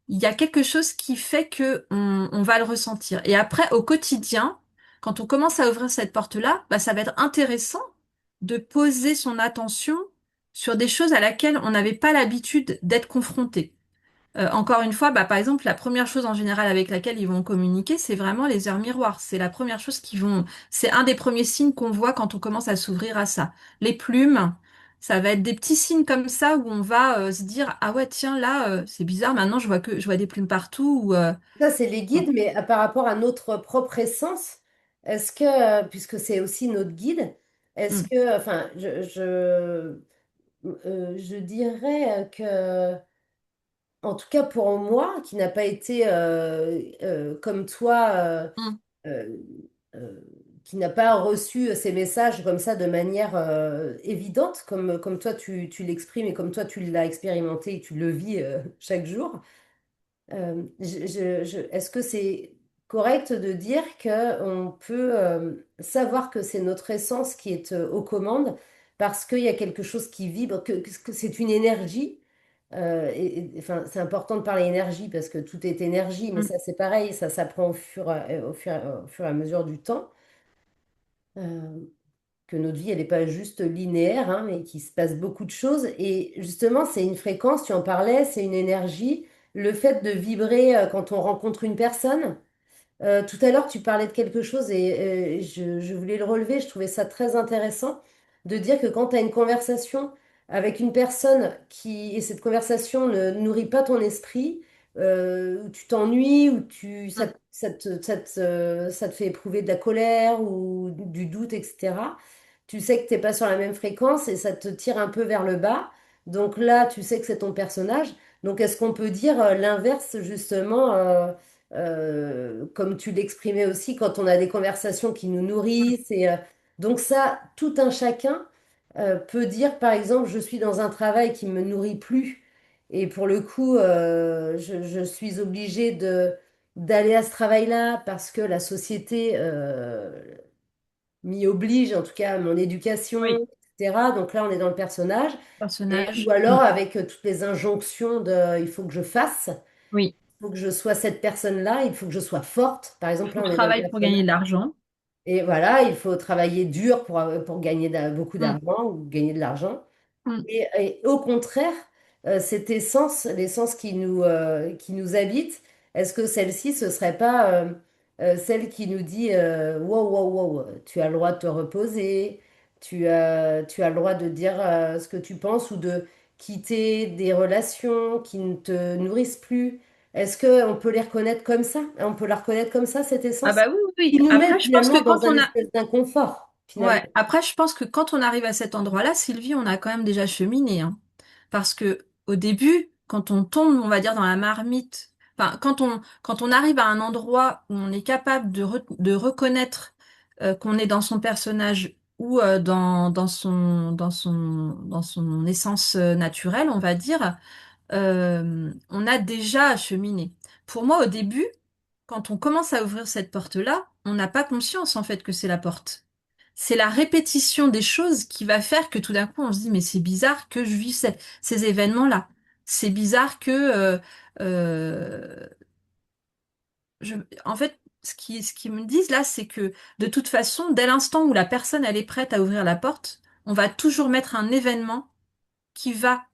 il y a quelque chose qui fait que on va le ressentir. Et après, au quotidien, quand on commence à ouvrir cette porte-là, bah, ça va être intéressant de poser son attention sur des choses à laquelle on n'avait pas l'habitude d'être confronté. Encore une fois, bah, par exemple, la première chose en général avec laquelle ils vont communiquer, c'est vraiment les heures miroirs. C'est la première chose c'est un des premiers signes qu'on voit quand on commence à s'ouvrir à ça. Les plumes, ça va être des petits signes comme ça où on va se dire, ah ouais, tiens, là, c'est bizarre, maintenant je vois des plumes partout. Ça, c'est les Bon. guides, mais par rapport à notre propre essence, est-ce que, puisque c'est aussi notre guide, est-ce Hmm, que, enfin, je dirais que en tout cas pour moi, qui n'a pas été comme toi, hmm, euh, euh, qui n'a pas reçu ces messages comme ça de manière évidente, comme toi tu l'exprimes et comme toi tu l'as expérimenté et tu le vis chaque jour. Est-ce que c'est correct de dire qu'on peut savoir que c'est notre essence qui est aux commandes parce qu'il y a quelque chose qui vibre, que c'est une énergie? Enfin, c'est important de parler énergie parce que tout est énergie, mais hmm. ça c'est pareil, ça s'apprend au fur et à mesure du temps. Euh, que notre vie, elle n'est pas juste linéaire, hein, mais qu'il se passe beaucoup de choses. Et justement, c'est une fréquence, tu en parlais, c'est une énergie. Le fait de vibrer quand on rencontre une personne. Tout à l'heure, tu parlais de quelque chose et je voulais le relever. Je trouvais ça très intéressant de dire que quand tu as une conversation avec une personne et cette conversation ne nourrit pas ton esprit, où tu t'ennuies, ou ça te fait éprouver de la colère ou du doute, etc., tu sais que tu n'es pas sur la même fréquence et ça te tire un peu vers le bas. Donc là, tu sais que c'est ton personnage. Donc est-ce qu'on peut dire l'inverse, justement comme tu l'exprimais aussi, quand on a des conversations qui nous nourrissent. Donc ça, tout un chacun peut dire, par exemple, je suis dans un travail qui me nourrit plus. Et pour le coup, je suis obligée d'aller à ce travail-là parce que la société m'y oblige, en tout cas mon éducation, Oui. etc. Donc là, on est dans le personnage. Ou personnage. alors avec toutes les injonctions de il faut que je fasse, Oui. il faut que je sois cette personne-là, il faut que je sois forte. Par exemple, là, On on est dans le travaille pour gagner personnage. de l'argent. Et voilà, il faut travailler dur pour gagner beaucoup Mm, d'argent ou gagner de l'argent. mm. Et au contraire, cette essence, l'essence qui nous habite, est-ce que celle-ci, ce serait pas celle qui nous dit wow, wow, wow, tu as le droit de te reposer, tu as le droit de dire ce que tu penses ou de quitter des relations qui ne te nourrissent plus. Est-ce qu'on peut les reconnaître comme ça? On peut la reconnaître comme ça, cette Ah essence bah oui, oui, qui oui. nous met Après, je pense que finalement dans quand un on a, espèce d'inconfort, finalement. ouais, après, je pense que quand on arrive à cet endroit-là, Sylvie, on a quand même déjà cheminé, hein. Parce que au début, quand on tombe, on va dire, dans la marmite, enfin, quand on arrive à un endroit où on est capable de reconnaître qu'on est dans son personnage ou dans son essence naturelle, on va dire, on a déjà cheminé. Pour moi, au début, quand on commence à ouvrir cette porte-là, on n'a pas conscience en fait que c'est la porte. C'est la répétition des choses qui va faire que tout d'un coup on se dit mais c'est bizarre que je vis ces événements-là. C'est bizarre que euh, je... en fait ce qu'ils me disent là c'est que de toute façon dès l'instant où la personne elle est prête à ouvrir la porte, on va toujours mettre un événement qui va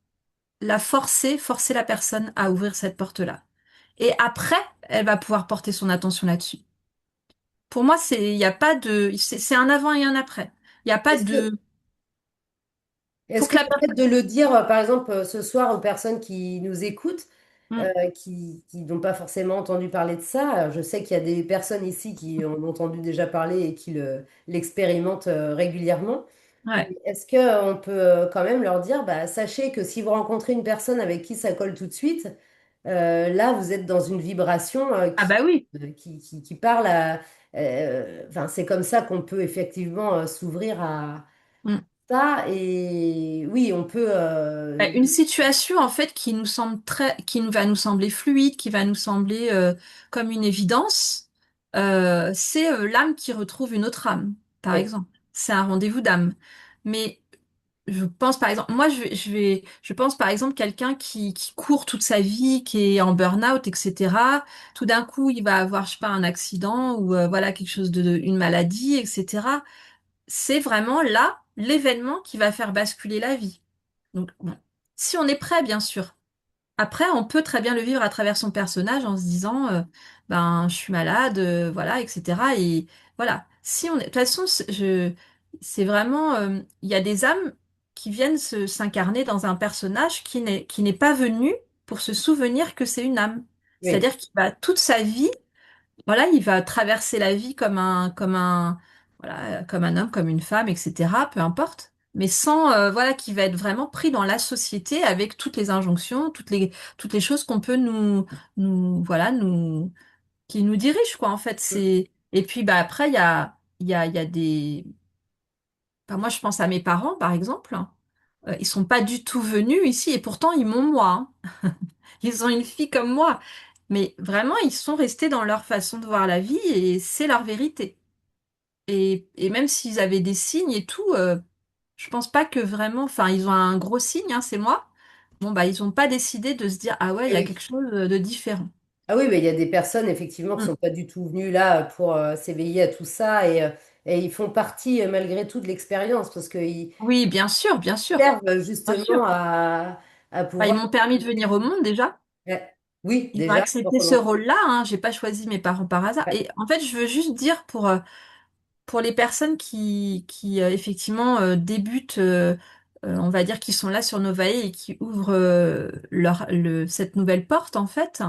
forcer la personne à ouvrir cette porte-là. Et après elle va pouvoir porter son attention là-dessus. Pour moi, il y a pas de, c'est un avant et un après. Il n'y a pas Est-ce que de, faut Est-ce que que la le fait personne. de le dire, par exemple, ce soir aux personnes qui nous écoutent, Mm. qui n'ont pas forcément entendu parler de ça, alors je sais qu'il y a des personnes ici qui en ont entendu déjà parler et qui l'expérimentent régulièrement. Ouais. Est-ce qu'on peut quand même leur dire, bah, sachez que si vous rencontrez une personne avec qui ça colle tout de suite, là, vous êtes dans une vibration Ah bah oui. qui parle à... Enfin, c'est comme ça qu'on peut effectivement s'ouvrir à Mm. ça, et oui, on peut. Une situation en fait qui nous semble va nous sembler fluide, qui va nous sembler comme une évidence, c'est l'âme qui retrouve une autre âme, par Oui, exemple. C'est un rendez-vous d'âme. Mais je pense par exemple, moi je pense par exemple quelqu'un qui court toute sa vie, qui est en burn-out, etc. Tout d'un coup, il va avoir, je sais pas, un accident ou voilà quelque chose une maladie, etc. C'est vraiment là l'événement qui va faire basculer la vie. Donc, bon, si on est prêt, bien sûr. Après, on peut très bien le vivre à travers son personnage en se disant, ben, je suis malade, voilà, etc. Et voilà. Si on est, de toute façon, c'est vraiment, il y a des âmes qui viennent s'incarner dans un personnage qui n'est pas venu pour se souvenir que c'est une âme. oui. C'est-à-dire qu'il va toute sa vie voilà, il va traverser la vie voilà, comme un homme, comme une femme, etc., peu importe, mais sans, voilà, qui va être vraiment pris dans la société avec toutes les injonctions, toutes les choses qu'on peut voilà, qui nous dirigent, quoi, en fait. Et puis, bah, après, il y a des, enfin, moi, je pense à mes parents, par exemple. Ils sont pas du tout venus ici et pourtant, ils m'ont moi, hein. Ils ont une fille comme moi. Mais vraiment, ils sont restés dans leur façon de voir la vie et c'est leur vérité. Et même s'ils avaient des signes et tout, je pense pas que vraiment, enfin, ils ont un gros signe, hein, c'est moi. Bon, bah, ils ont pas décidé de se dire, ah ouais, il Eh y a oui. quelque chose de différent. Ah oui, mais il y a des personnes effectivement qui Mm. sont pas du tout venues là pour s'éveiller à tout ça et ils font partie malgré tout de l'expérience parce qu'ils Oui, bien sûr, servent bien justement sûr. à Bah, ils pouvoir. m'ont permis de venir au monde déjà. Oui, Ils ont déjà, pour accepté ce commencer. rôle-là, hein. J'ai pas choisi mes parents par hasard. Ouais. Et en fait, je veux juste dire pour les personnes qui effectivement débutent, on va dire, qui sont là sur Novae et qui ouvrent cette nouvelle porte, en fait,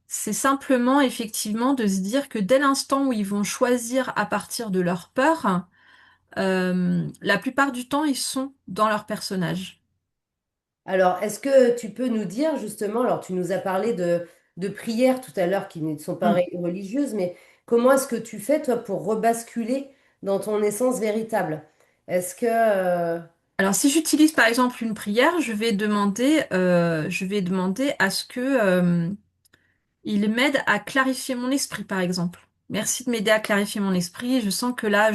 c'est simplement effectivement de se dire que dès l'instant où ils vont choisir à partir de leur peur, la plupart du temps, ils sont dans leur personnage. Alors, est-ce que tu peux nous dire justement, alors tu nous as parlé de prières tout à l'heure qui ne sont pas Mm. religieuses, mais comment est-ce que tu fais toi pour rebasculer dans ton essence véritable? Est-ce que... Alors, si j'utilise par exemple une prière, je vais demander à ce que il m'aide à clarifier mon esprit, par exemple. Merci de m'aider à clarifier mon esprit. Je sens que là,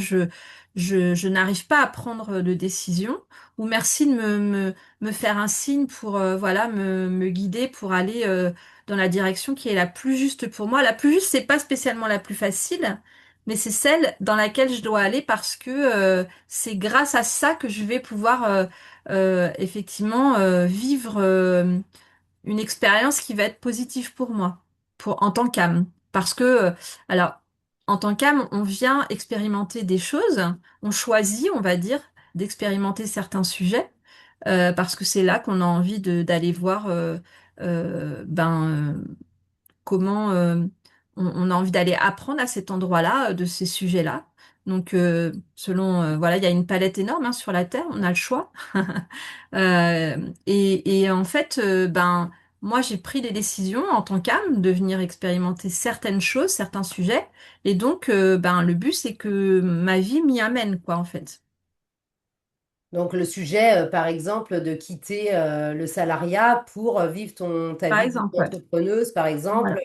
je n'arrive pas à prendre de décision, ou merci de me faire un signe pour voilà me guider pour aller dans la direction qui est la plus juste pour moi. La plus juste, c'est pas spécialement la plus facile, mais c'est celle dans laquelle je dois aller parce que c'est grâce à ça que je vais pouvoir effectivement vivre une expérience qui va être positive pour moi, pour en tant qu'âme. Parce que, alors, en tant qu'âme, on vient expérimenter des choses, on choisit, on va dire, d'expérimenter certains sujets, parce que c'est là qu'on a envie d'aller voir, comment on a envie d'aller apprendre à cet endroit-là, de ces sujets-là. Donc, selon, voilà, il y a une palette énorme hein, sur la Terre, on a le choix. Et en fait, moi, j'ai pris des décisions en tant qu'âme de venir expérimenter certaines choses, certains sujets. Et donc, le but, c'est que ma vie m'y amène, quoi, en fait. Donc le sujet, par exemple, de quitter le salariat pour vivre ta Par vie exemple, ouais. d'entrepreneuse, par exemple, Voilà.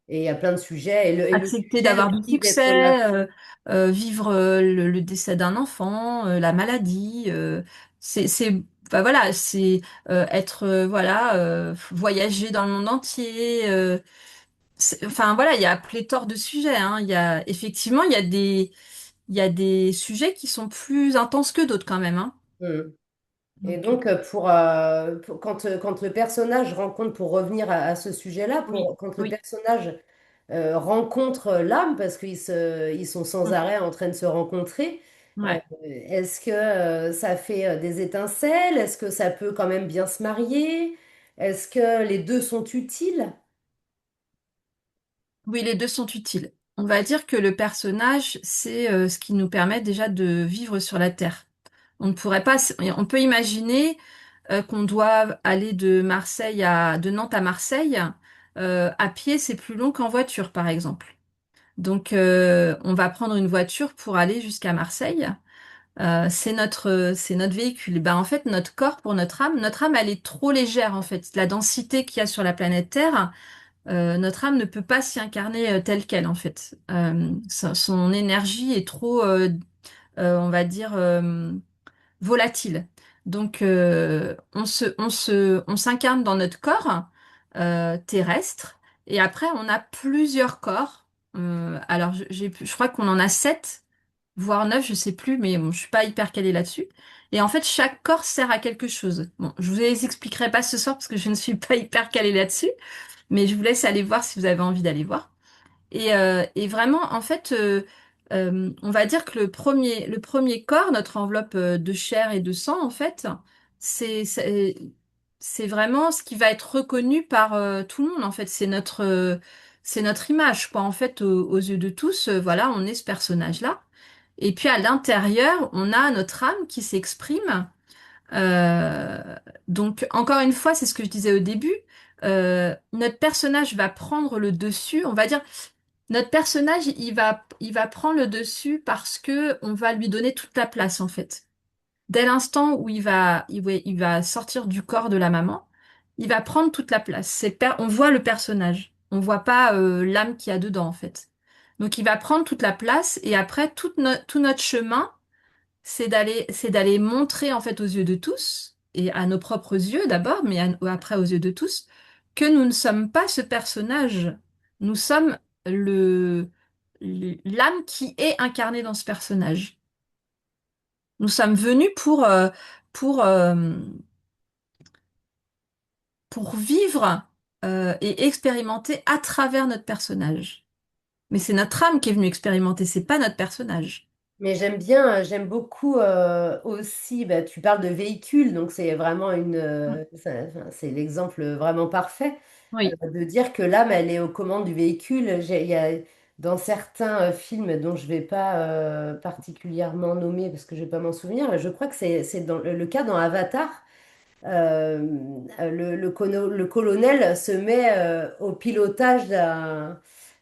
et il y a plein de sujets. Et le Accepter sujet d'avoir du aussi d'être là. succès, vivre le décès d'un enfant, la maladie, voilà, c'est être, voilà, voyager dans le monde entier. Enfin voilà, il y a pléthore de sujets. Hein. Il y a effectivement, il y a des sujets qui sont plus intenses que d'autres quand même. Hein. Hmm. Et Donc donc, quand le personnage rencontre, pour revenir à ce sujet-là, oui, quand le oui, personnage rencontre l'âme, parce ils sont sans mm, arrêt en train de se rencontrer, ouais. est-ce que ça fait des étincelles? Est-ce que ça peut quand même bien se marier? Est-ce que les deux sont utiles? Oui, les deux sont utiles. On va dire que le personnage, c'est ce qui nous permet déjà de vivre sur la Terre. On ne pourrait pas, on peut imaginer qu'on doit aller de Nantes à Marseille. À pied, c'est plus long qu'en voiture, par exemple. Donc, on va prendre une voiture pour aller jusqu'à Marseille. C'est notre véhicule. Ben, en fait, notre âme, elle est trop légère, en fait. La densité qu'il y a sur la planète Terre, notre âme ne peut pas s'y incarner telle qu'elle, en fait. Son énergie est trop, on va dire, volatile. Donc, on s'incarne dans notre corps terrestre, et après, on a plusieurs corps. Alors, je crois qu'on en a 7, voire 9, je sais plus, mais bon, je suis pas hyper calée là-dessus. Et en fait, chaque corps sert à quelque chose. Bon, je vous les expliquerai pas ce soir parce que je ne suis pas hyper calée là-dessus, mais je vous laisse aller voir si vous avez envie d'aller voir. Et vraiment, en fait, on va dire que le premier corps, notre enveloppe de chair et de sang, en fait, c'est, c'est, c'est vraiment ce qui va être reconnu par tout le monde. En fait, c'est notre image, quoi. En fait, aux yeux de tous, voilà, on est ce personnage-là. Et puis à l'intérieur, on a notre âme qui s'exprime. Euh, donc, encore une fois, c'est ce que je disais au début. Notre personnage va prendre le dessus. On va dire notre personnage, il va prendre le dessus parce que on va lui donner toute la place, en fait. Dès l'instant où il va sortir du corps de la maman, il va prendre toute la place. On voit le personnage. On voit pas l'âme qu'il y a dedans, en fait. Donc, il va prendre toute la place et après, tout notre chemin, c'est d'aller montrer, en fait, aux yeux de tous et à nos propres yeux d'abord, mais après aux yeux de tous, que nous ne sommes pas ce personnage. Nous sommes le, l'âme qui est incarnée dans ce personnage. Nous sommes venus pour, pour vivre et expérimenter à travers notre personnage. Mais c'est notre âme qui est venue expérimenter, c'est pas notre personnage. Mais j'aime bien, j'aime beaucoup aussi, bah, tu parles de véhicule, donc c'est vraiment enfin, c'est l'exemple vraiment parfait Oui, de dire que l'âme, elle est aux commandes du véhicule. Il y a, dans certains films dont je vais pas particulièrement nommer parce que je vais pas m'en souvenir, je crois que c'est dans le cas dans Avatar, euh, le colonel se met au pilotage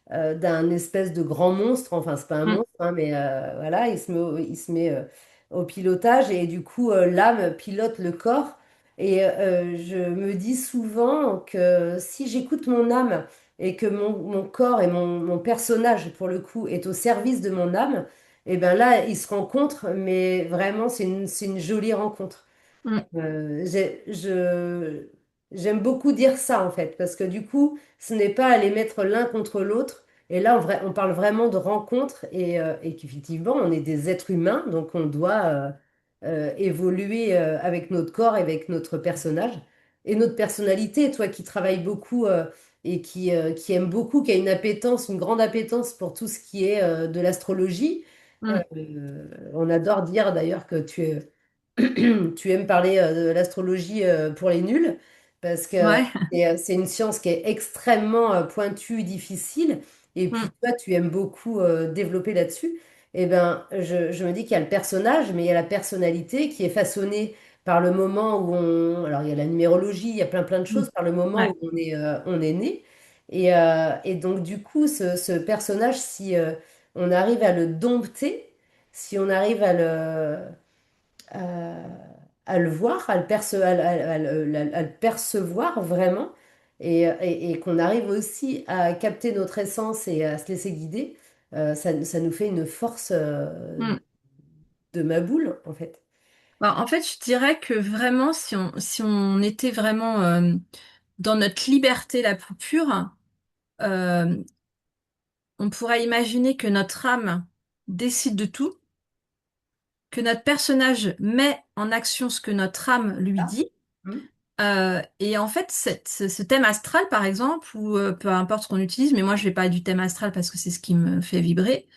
d'un espèce de grand monstre. Enfin, c'est pas un mm, monstre, hein, mais voilà, il se met au pilotage et du coup, l'âme pilote le corps. Et je me dis souvent que si j'écoute mon âme et que mon corps et mon personnage, pour le coup, est au service de mon âme, Et ben là, ils se rencontrent, mais vraiment, c'est une jolie rencontre. Mm, J'aime beaucoup dire ça en fait, parce que du coup, ce n'est pas à les mettre l'un contre l'autre. Et là, on parle vraiment de rencontre et qu'effectivement, on est des êtres humains, donc on doit évoluer avec notre corps, et avec notre personnage et notre personnalité. Toi qui travailles beaucoup et qui aime beaucoup, qui a une appétence, une grande appétence pour tout ce qui est de l'astrologie, mm. on adore dire d'ailleurs que tu aimes parler de l'astrologie pour les nuls, parce que Ouais. c'est une science qui est extrêmement pointue, difficile, et puis Mm, toi, tu aimes beaucoup développer là-dessus. Et ben, je me dis qu'il y a le personnage, mais il y a la personnalité qui est façonnée par le moment où on... Alors, il y a la numérologie, il y a plein de mm. choses, par le moment Ouais. où on est né. Et donc, du coup, ce personnage, si on arrive à le dompter, si on arrive à, à le voir, à le percevoir vraiment, et qu'on arrive aussi à capter notre essence et à se laisser guider, ça nous fait une force Mm. de ma boule, en fait. Bah, en fait, je dirais que vraiment, si on était vraiment dans notre liberté la plus pure, euh, on pourrait imaginer que notre âme décide de tout, que notre personnage met en action ce que notre âme lui Ah, dit. hmm. Et en fait, ce thème astral, par exemple, ou peu importe ce qu'on utilise, mais moi je vais parler du thème astral parce que c'est ce qui me fait vibrer,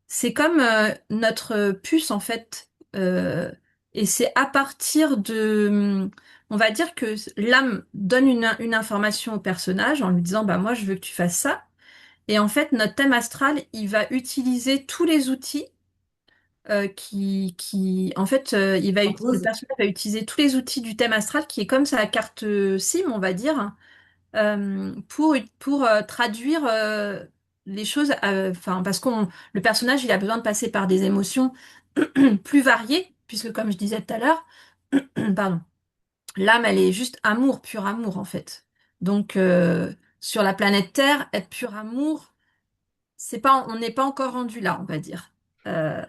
c'est comme notre puce en fait. Et c'est à partir de... On va dire que l'âme donne une information au personnage en lui disant, bah moi je veux que tu fasses ça. Et en fait, notre thème astral, il va utiliser tous les outils en fait, le Propose. personnage va utiliser tous les outils du thème astral qui est comme sa carte SIM, on va dire, pour traduire les choses, enfin, parce le personnage, il a besoin de passer par des émotions plus variées, puisque comme je disais tout à l'heure, pardon, l'âme, elle est juste amour, pur amour, en fait. Donc, sur la planète Terre, être pur amour, c'est pas, on n'est pas encore rendu là, on va dire.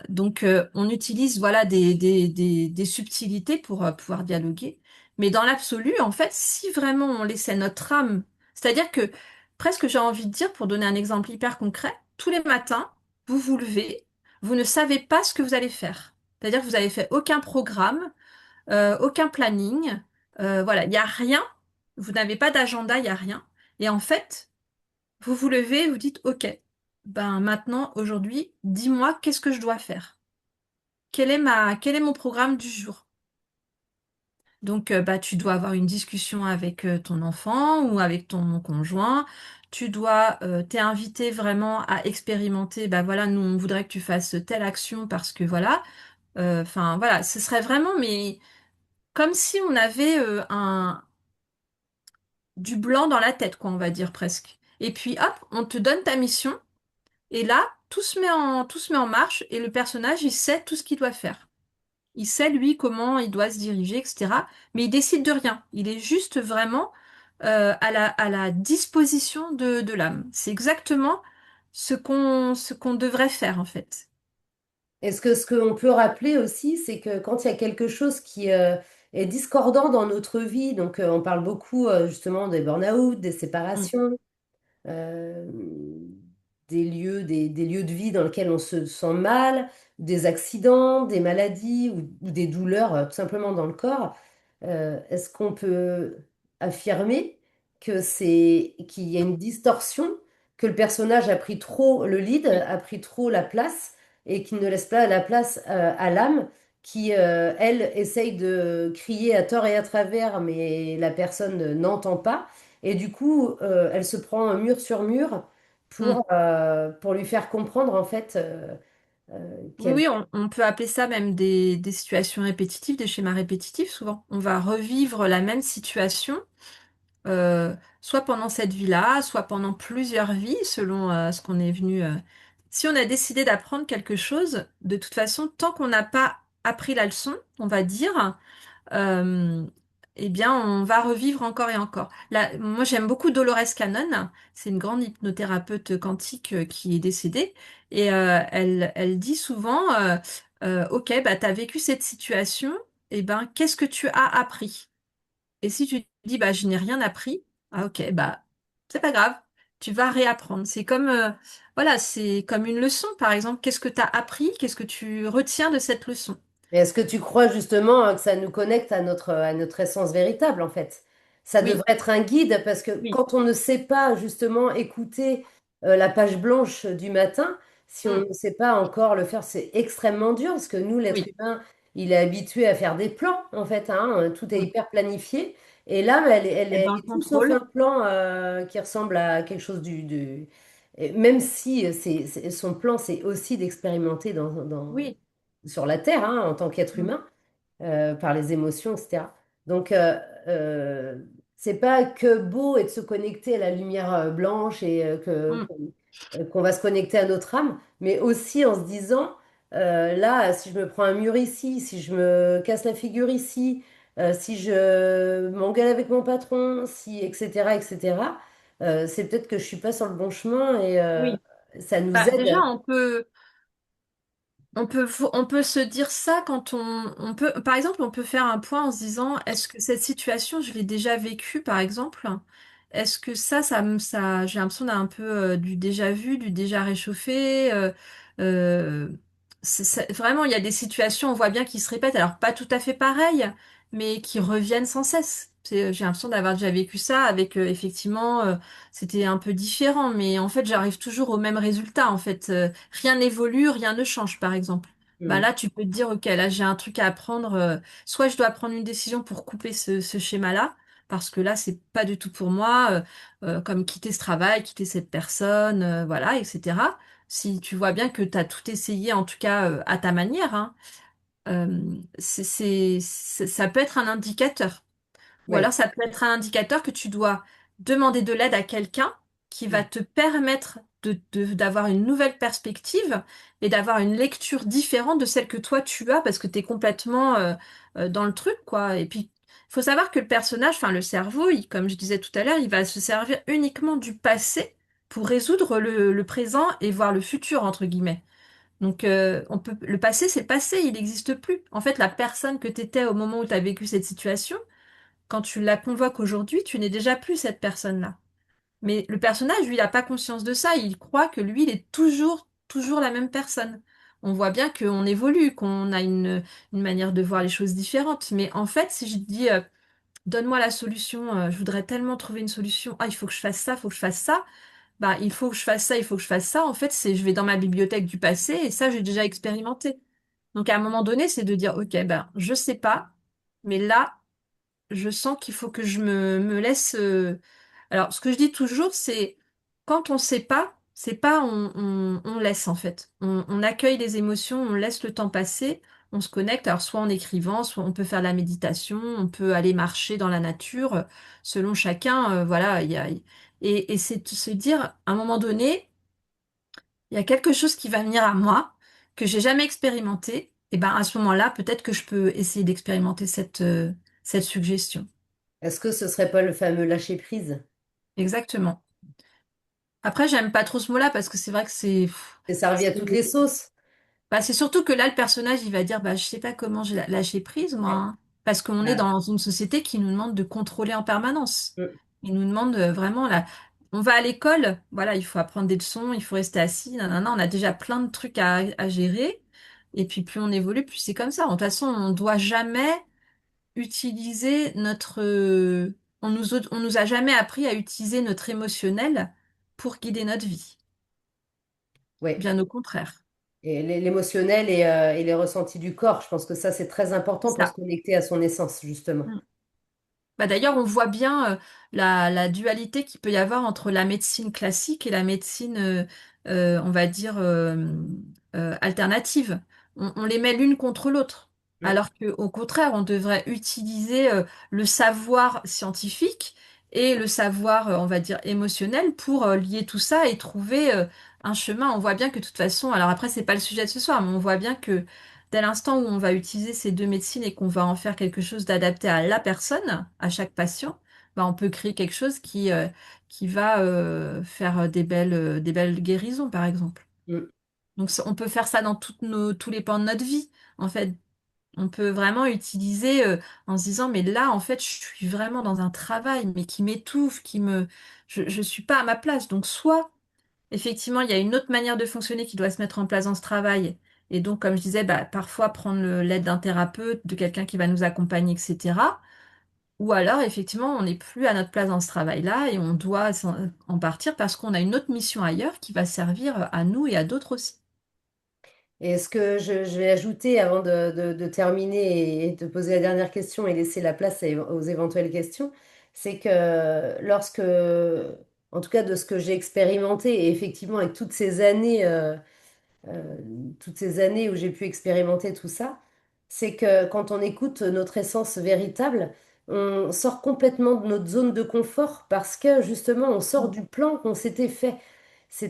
Donc, on utilise voilà des subtilités pour pouvoir dialoguer. Mais dans l'absolu, en fait, si vraiment on laissait notre âme, c'est-à-dire que presque j'ai envie de dire, pour donner un exemple hyper concret, tous les matins, vous vous levez, vous ne savez pas ce que vous allez faire. C'est-à-dire que vous n'avez fait aucun programme, aucun planning, voilà, il n'y a rien, vous n'avez pas d'agenda, il n'y a rien. Et en fait, vous vous levez, vous dites, OK, ben maintenant, aujourd'hui, dis-moi qu'est-ce que je dois faire? Quel est mon programme du jour? Donc, bah, tu dois avoir une discussion avec ton enfant ou avec ton conjoint. Tu dois t'es invité vraiment à expérimenter. Bah voilà, nous on voudrait que tu fasses telle action parce que voilà. Enfin voilà, ce serait vraiment mais comme si on avait un du blanc dans la tête, quoi, on va dire presque. Et puis hop, on te donne ta mission. Et là, tout se met en marche et le personnage, il sait tout ce qu'il doit faire. Il sait, lui, comment il doit se diriger, etc. Mais il décide de rien. Il est juste vraiment à la disposition de l'âme. C'est exactement ce qu'on devrait faire, en fait. Est-ce que ce qu'on peut rappeler aussi, c'est que quand il y a quelque chose qui est discordant dans notre vie, donc on parle beaucoup justement des burn-out, des Mm, séparations, euh, des lieux de vie dans lesquels on se sent mal, des accidents, des maladies ou des douleurs tout simplement dans le corps. Est-ce qu'on peut affirmer que qu'il y a une distorsion, que le personnage a pris trop le lead, mm, a pris trop la place et qu'il ne laisse pas la place à l'âme qui, elle, essaye de crier à tort et à travers, mais la personne n'entend pas. Et du coup, elle se prend mur sur mur mm. pour lui faire comprendre en fait Oui, qu'elle... oui, on peut appeler ça même des situations répétitives, des schémas répétitifs, souvent. On va revivre la même situation soit pendant cette vie-là, soit pendant plusieurs vies, selon ce qu'on est venu. Si on a décidé d'apprendre quelque chose, de toute façon, tant qu'on n'a pas appris la leçon, on va dire, euh, eh bien, on va revivre encore et encore. Là, moi, j'aime beaucoup Dolores Cannon. C'est une grande hypnothérapeute quantique qui est décédée. Et elle dit souvent, OK, bah, tu as vécu cette situation, et ben, qu'est-ce que tu as appris? Et si tu dis, bah, je n'ai rien appris, ah, OK, bah, c'est pas grave. Tu vas réapprendre. C'est comme, voilà, c'est comme une leçon, par exemple. Qu'est-ce que tu as appris? Qu'est-ce que tu retiens de cette leçon? Mais est-ce que tu crois justement que ça nous connecte à notre essence véritable, en fait? Ça devrait Oui, être un guide parce que oui. quand on ne sait pas justement écouter la page blanche du matin, si on Mm, ne sait pas encore le faire, c'est extrêmement dur parce que nous, l'être oui. humain, il est habitué à faire des plans, en fait, hein, tout est Mm. hyper planifié. Et là, elle Être dans le est tout sauf un contrôle. plan qui ressemble à quelque chose et même si son plan, c'est aussi d'expérimenter Oui. sur la Terre, hein, en tant qu'être Mm, humain, par les émotions, etc. Donc, euh, c'est pas que beau et de se connecter à la lumière blanche et mm. qu'on va se connecter à notre âme, mais aussi en se disant, là, si je me prends un mur ici, si je me casse la figure ici, si je m'engueule avec mon patron, si, etc., etc., c'est peut-être que je suis pas sur le bon chemin et Oui. ça nous Bah, déjà, aide. on peut se dire ça quand on peut, par exemple, on peut faire un point en se disant, est-ce que cette situation, je l'ai déjà vécue, par exemple? Est-ce que j'ai l'impression d'un peu du déjà vu, du déjà réchauffé. Euh, vraiment, il y a des situations, on voit bien qui se répètent, alors pas tout à fait pareilles, mais qui reviennent sans cesse. J'ai l'impression d'avoir déjà vécu ça avec effectivement, c'était un peu différent, mais en fait, j'arrive toujours au même résultat. En fait, rien n'évolue, rien ne change, par exemple. Bah Hmm. là, tu peux te dire, ok, là, j'ai un truc à apprendre. Soit je dois prendre une décision pour couper ce schéma-là, parce que là, c'est pas du tout pour moi, comme quitter ce travail, quitter cette personne, voilà, etc. Si tu vois bien que tu as tout essayé, en tout cas à ta manière, hein, ça peut être un indicateur. Ou alors Oui. ça peut être un indicateur que tu dois demander de l'aide à quelqu'un qui va te permettre d'avoir une nouvelle perspective et d'avoir une lecture différente de celle que toi tu as parce que tu es complètement dans le truc, quoi. Et puis, il faut savoir que le personnage, enfin le cerveau, comme je disais tout à l'heure, il va se servir uniquement du passé pour résoudre le présent et voir le futur, entre guillemets. Donc, le passé, c'est le passé, il n'existe plus. En fait, la personne que tu étais au moment où tu as vécu cette situation, quand tu la convoques aujourd'hui, tu n'es déjà plus cette personne-là. Mais le personnage, lui, il n'a pas conscience de ça. Il croit que lui, il est toujours la même personne. On voit bien qu'on évolue, qu'on a une manière de voir les choses différentes. Mais en fait, si je te dis, donne-moi la solution, je voudrais tellement trouver une solution. Ah, il faut que je fasse ça, il faut que je fasse ça. Bah, il faut que je fasse ça, il faut que je fasse ça. En fait, je vais dans ma bibliothèque du passé et ça, j'ai déjà expérimenté. Donc, à un moment donné, c'est de dire, OK, ben, je sais pas, mais là, je sens qu'il faut que me laisse. Alors, ce que je dis toujours, c'est quand on sait pas, c'est pas on laisse en fait. On accueille les émotions, on laisse le temps passer, on se connecte. Alors, soit en écrivant, soit on peut faire de la méditation, on peut aller marcher dans la nature, selon chacun. Voilà, et c'est de se dire, à un moment donné, il y a quelque chose qui va venir à moi que j'ai jamais expérimenté. Et ben à ce moment-là, peut-être que je peux essayer d'expérimenter cette suggestion. Est-ce que ce serait pas le fameux lâcher prise? Exactement. Après, j'aime pas trop ce mot-là parce que c'est vrai que C'est servi à toutes les sauces. bah, c'est surtout que là, le personnage, il va dire, bah, je sais pas comment j'ai lâché prise, moi, Ouais. hein. Parce qu'on est Voilà. dans une société qui nous demande de contrôler en permanence. Mm. Il nous demande vraiment, là, on va à l'école, voilà, il faut apprendre des leçons, il faut rester assis, nanana, on a déjà plein de trucs à gérer. Et puis, plus on évolue, plus c'est comme ça. De toute façon, on doit jamais utiliser on nous a jamais appris à utiliser notre émotionnel pour guider notre vie. Ouais. Bien au contraire. Et l'émotionnel et les ressentis du corps, je pense que ça, c'est très important pour se Ça. connecter à son essence, justement. Mm. Bah d'ailleurs, on voit bien la dualité qu'il peut y avoir entre la médecine classique et la médecine, on va dire, alternative. On les met l'une contre l'autre. Mm. Alors qu'au contraire, on devrait utiliser le savoir scientifique et le savoir, on va dire, émotionnel pour lier tout ça et trouver un chemin. On voit bien que de toute façon, alors après, c'est pas le sujet de ce soir, mais on voit bien que dès l'instant où on va utiliser ces deux médecines et qu'on va en faire quelque chose d'adapté à la personne, à chaque patient, bah, on peut créer quelque chose qui va faire des belles guérisons, par exemple. Mm. Donc, on peut faire ça dans tous les pans de notre vie. En fait, on peut vraiment utiliser en se disant, mais là, en fait, je suis vraiment dans un travail, mais qui m'étouffe, je suis pas à ma place. Donc, soit, effectivement, il y a une autre manière de fonctionner qui doit se mettre en place dans ce travail. Et donc, comme je disais, bah, parfois prendre l'aide d'un thérapeute, de quelqu'un qui va nous accompagner, etc. Ou alors, effectivement, on n'est plus à notre place dans ce travail-là et on doit en partir parce qu'on a une autre mission ailleurs qui va servir à nous et à d'autres aussi. Et ce que je vais ajouter avant de terminer et de poser la dernière question et laisser la place aux éventuelles questions, c'est que lorsque, en tout cas de ce que j'ai expérimenté, et effectivement avec euh, toutes ces années où j'ai pu expérimenter tout ça, c'est que quand on écoute notre essence véritable, on sort complètement de notre zone de confort parce que justement on sort Mm. du plan qu'on s'était fait.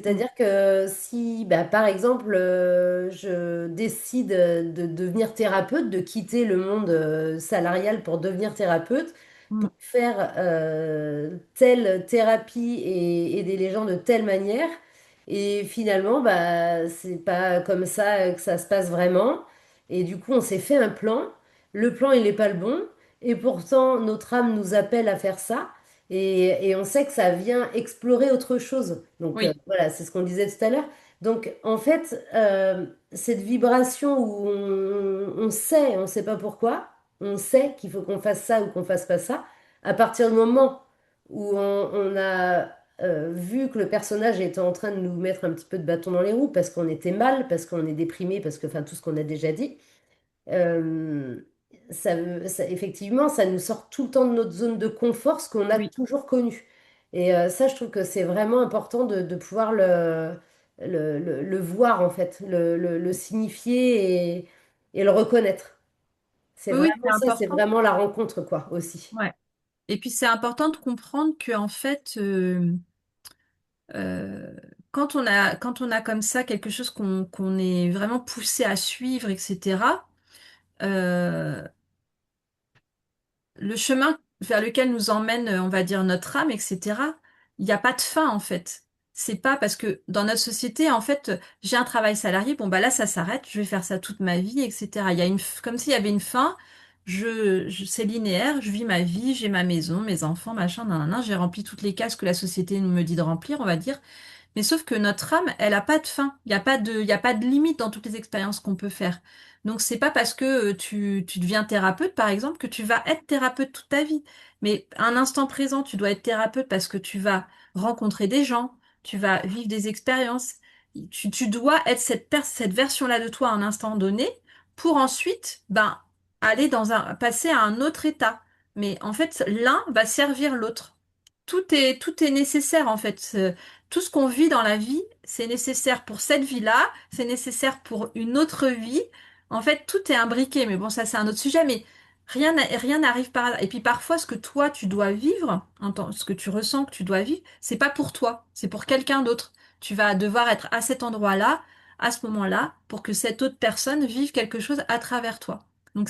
Mm. C'est-à-dire que si, bah, par exemple, je décide de devenir thérapeute, de quitter le monde salarial pour devenir thérapeute, Mm. pour faire telle thérapie et aider les gens de telle manière, et finalement, bah, c'est pas comme ça que ça se passe vraiment. Et du coup, on s'est fait un plan. Le plan, il n'est pas le bon. Et pourtant, notre âme nous appelle à faire ça. Et on sait que ça vient explorer autre chose. Donc Oui, voilà, c'est ce qu'on disait tout à l'heure. Donc en fait, cette vibration où on sait pas pourquoi, on sait qu'il faut qu'on fasse ça ou qu'on fasse pas ça, à partir du moment où on a vu que le personnage était en train de nous mettre un petit peu de bâton dans les roues parce qu'on était mal, parce qu'on est déprimé, parce que, enfin, tout ce qu'on a déjà dit, euh, effectivement, ça nous sort tout le temps de notre zone de confort, ce qu'on a oui, toujours connu. Et ça, je trouve que c'est vraiment important de pouvoir le voir, en fait, le signifier et le reconnaître. C'est oui, oui, c'est vraiment ça, c'est important. vraiment la rencontre, quoi, aussi. Ouais. Et puis c'est important de comprendre que en fait, euh, quand on a comme ça quelque chose qu'on est vraiment poussé à suivre, etc. Le chemin vers lequel nous emmène, on va dire, notre âme, etc., il n'y a pas de fin, en fait. C'est pas parce que dans notre société, en fait, j'ai un travail salarié, bon, bah là, ça s'arrête, je vais faire ça toute ma vie, etc. Il y a comme s'il y avait une fin, c'est linéaire, je vis ma vie, j'ai ma maison, mes enfants, machin, nan, j'ai rempli toutes les cases que la société me dit de remplir, on va dire. Mais sauf que notre âme, elle a pas de fin. Il y a pas de limite dans toutes les expériences qu'on peut faire. Donc c'est pas parce que tu deviens thérapeute, par exemple, que tu vas être thérapeute toute ta vie. Mais à un instant présent, tu dois être thérapeute parce que tu vas rencontrer des gens, tu vas vivre des expériences. Tu dois être cette version-là de toi à un instant donné pour ensuite, ben, passer à un autre état. Mais en fait, l'un va servir l'autre. Tout est nécessaire en fait. Tout ce qu'on vit dans la vie, c'est nécessaire pour cette vie-là, c'est nécessaire pour une autre vie. En fait, tout est imbriqué. Mais bon, ça, c'est un autre sujet. Mais rien n'arrive par hasard. Et puis parfois, ce que toi, tu dois vivre, ce que tu ressens que tu dois vivre, c'est pas pour toi, c'est pour quelqu'un d'autre. Tu vas devoir être à cet endroit-là, à ce moment-là, pour que cette autre personne vive quelque chose à travers toi. Donc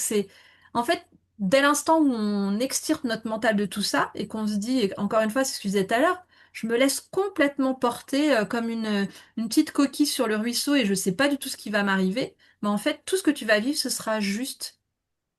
en fait, dès l'instant où on extirpe notre mental de tout ça et qu'on se dit, et encore une fois, c'est ce que je disais tout à l'heure, je me laisse complètement porter comme une petite coquille sur le ruisseau et je sais pas du tout ce qui va m'arriver. Mais en fait, tout ce que tu vas vivre, ce sera juste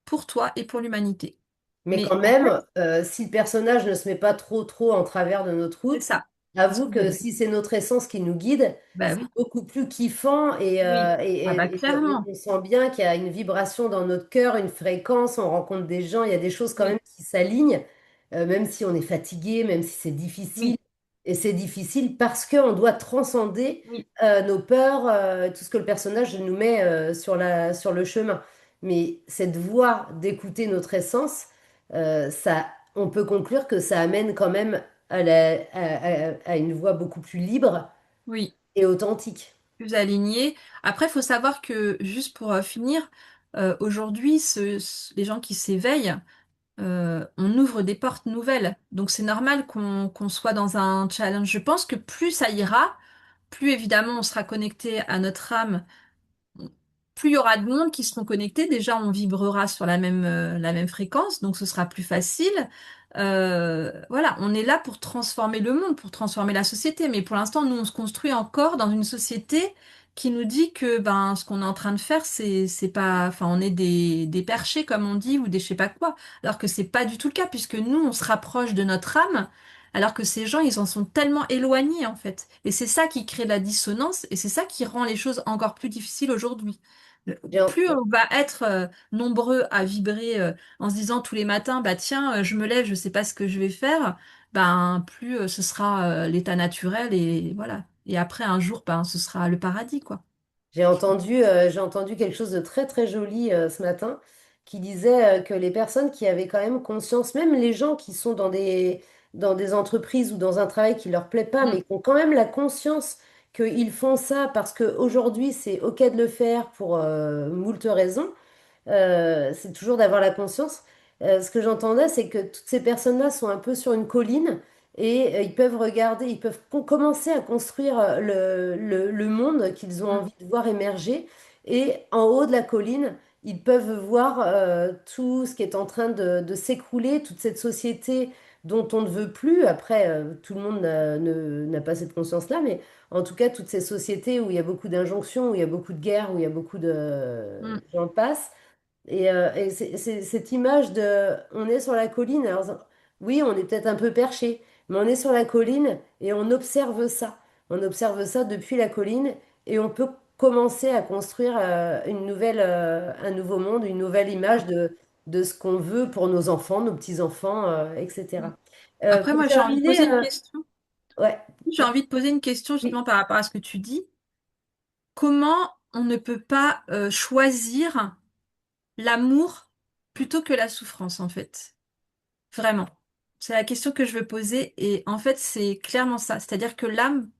pour toi et pour l'humanité. Mais Mais quand en fait, même, si le personnage ne se met pas trop en travers de notre c'est route, ça. C'est ce avoue que je veux que dire. si c'est notre essence qui nous guide, Bah c'est oui, beaucoup plus kiffant et, oui. Ah bah clairement. on sent bien qu'il y a une vibration dans notre cœur, une fréquence, on rencontre des gens, il y a des choses quand même Oui, qui s'alignent, même si on est fatigué, même si c'est difficile. oui, Et c'est difficile parce qu'on doit transcender oui, nos peurs, tout ce que le personnage nous met sur le chemin. Mais cette voie d'écouter notre essence, ça, on peut conclure que ça amène quand même à une voie beaucoup plus libre oui. et authentique. Plus aligné. Après, il faut savoir que, juste pour finir, aujourd'hui, les gens qui s'éveillent, on ouvre des portes nouvelles. Donc c'est normal qu'on soit dans un challenge. Je pense que plus ça ira, plus évidemment on sera connecté à notre âme plus il y aura de monde qui seront connectés, déjà on vibrera sur la même fréquence, donc ce sera plus facile. Voilà, on est là pour transformer le monde, pour transformer la société, mais pour l'instant, nous, on se construit encore dans une société qui nous dit que ben ce qu'on est en train de faire, c'est pas, enfin, on est des perchés, comme on dit, ou des je sais pas quoi, alors que c'est pas du tout le cas, puisque nous, on se rapproche de notre âme. Alors que ces gens, ils en sont tellement éloignés en fait. Et c'est ça qui crée la dissonance et c'est ça qui rend les choses encore plus difficiles aujourd'hui. J'ai en- Plus on va être nombreux à vibrer en se disant tous les matins, bah tiens, je me lève, je sais pas ce que je vais faire, ben plus ce sera l'état naturel et voilà. Et après un jour, ben ce sera le paradis quoi. j'ai entendu quelque chose de très très joli ce matin qui disait que les personnes qui avaient quand même conscience, même les gens qui sont dans des entreprises ou dans un travail qui leur plaît pas, Mm, mais qui ont quand même la conscience qu'ils font ça parce qu'aujourd'hui c'est OK de le faire pour moult raisons, c'est toujours d'avoir la conscience. Ce que j'entendais, c'est que toutes ces personnes-là sont un peu sur une colline et ils peuvent regarder, ils peuvent commencer à construire le monde qu'ils ont mm, envie de voir émerger. Et en haut de la colline, ils peuvent voir tout ce qui est en train de s'écrouler, toute cette société dont on ne veut plus. Après, tout le monde n'a pas cette conscience-là, mais en tout cas, toutes ces sociétés où il y a beaucoup d'injonctions, où il y a beaucoup de guerres, où il y a beaucoup de... mm. J'en passe. Et c'est cette image de, on est sur la colline, alors oui, on est peut-être un peu perché, mais on est sur la colline et on observe ça. On observe ça depuis la colline et on peut commencer à construire un nouveau monde, une nouvelle image de ce qu'on veut pour nos enfants, nos petits-enfants, etc. Après, Pour moi, j'ai envie de terminer, poser une question. ouais, J'ai envie de poser une question oui, justement par rapport à ce que tu dis. Comment on ne peut pas choisir l'amour plutôt que la souffrance en fait? Vraiment. C'est la question que je veux poser et en fait c'est clairement ça. C'est-à-dire que l'âme,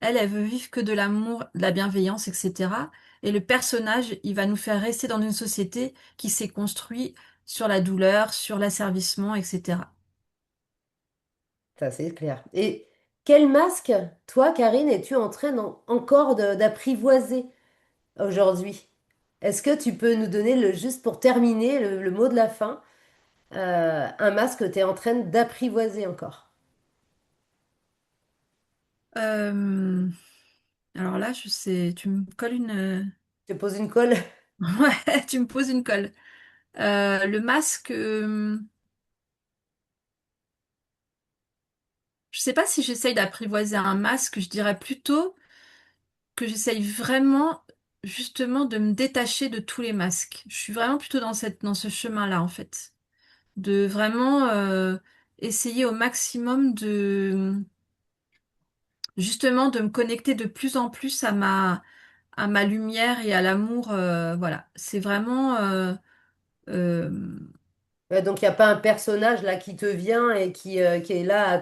elle veut vivre que de l'amour, de la bienveillance, etc. Et le personnage, il va nous faire rester dans une société qui s'est construite sur la douleur, sur l'asservissement, etc. ça c'est clair. Et quel masque, toi, Karine, es-tu en train encore d'apprivoiser aujourd'hui? Est-ce que tu peux nous donner juste pour terminer le mot de la fin, un masque que tu es en train d'apprivoiser encore? Euh, alors là, je sais, tu me colles une... Je te pose une colle. Ouais, tu me poses une colle. Le masque, je sais pas si j'essaye d'apprivoiser un masque, je dirais plutôt que j'essaye vraiment justement de me détacher de tous les masques. Je suis vraiment plutôt dans ce chemin-là en fait. De vraiment essayer au maximum de justement de me connecter de plus en plus à ma lumière et à l'amour. Voilà, c'est vraiment euh, Donc, il n'y a pas un personnage là qui te vient et qui est là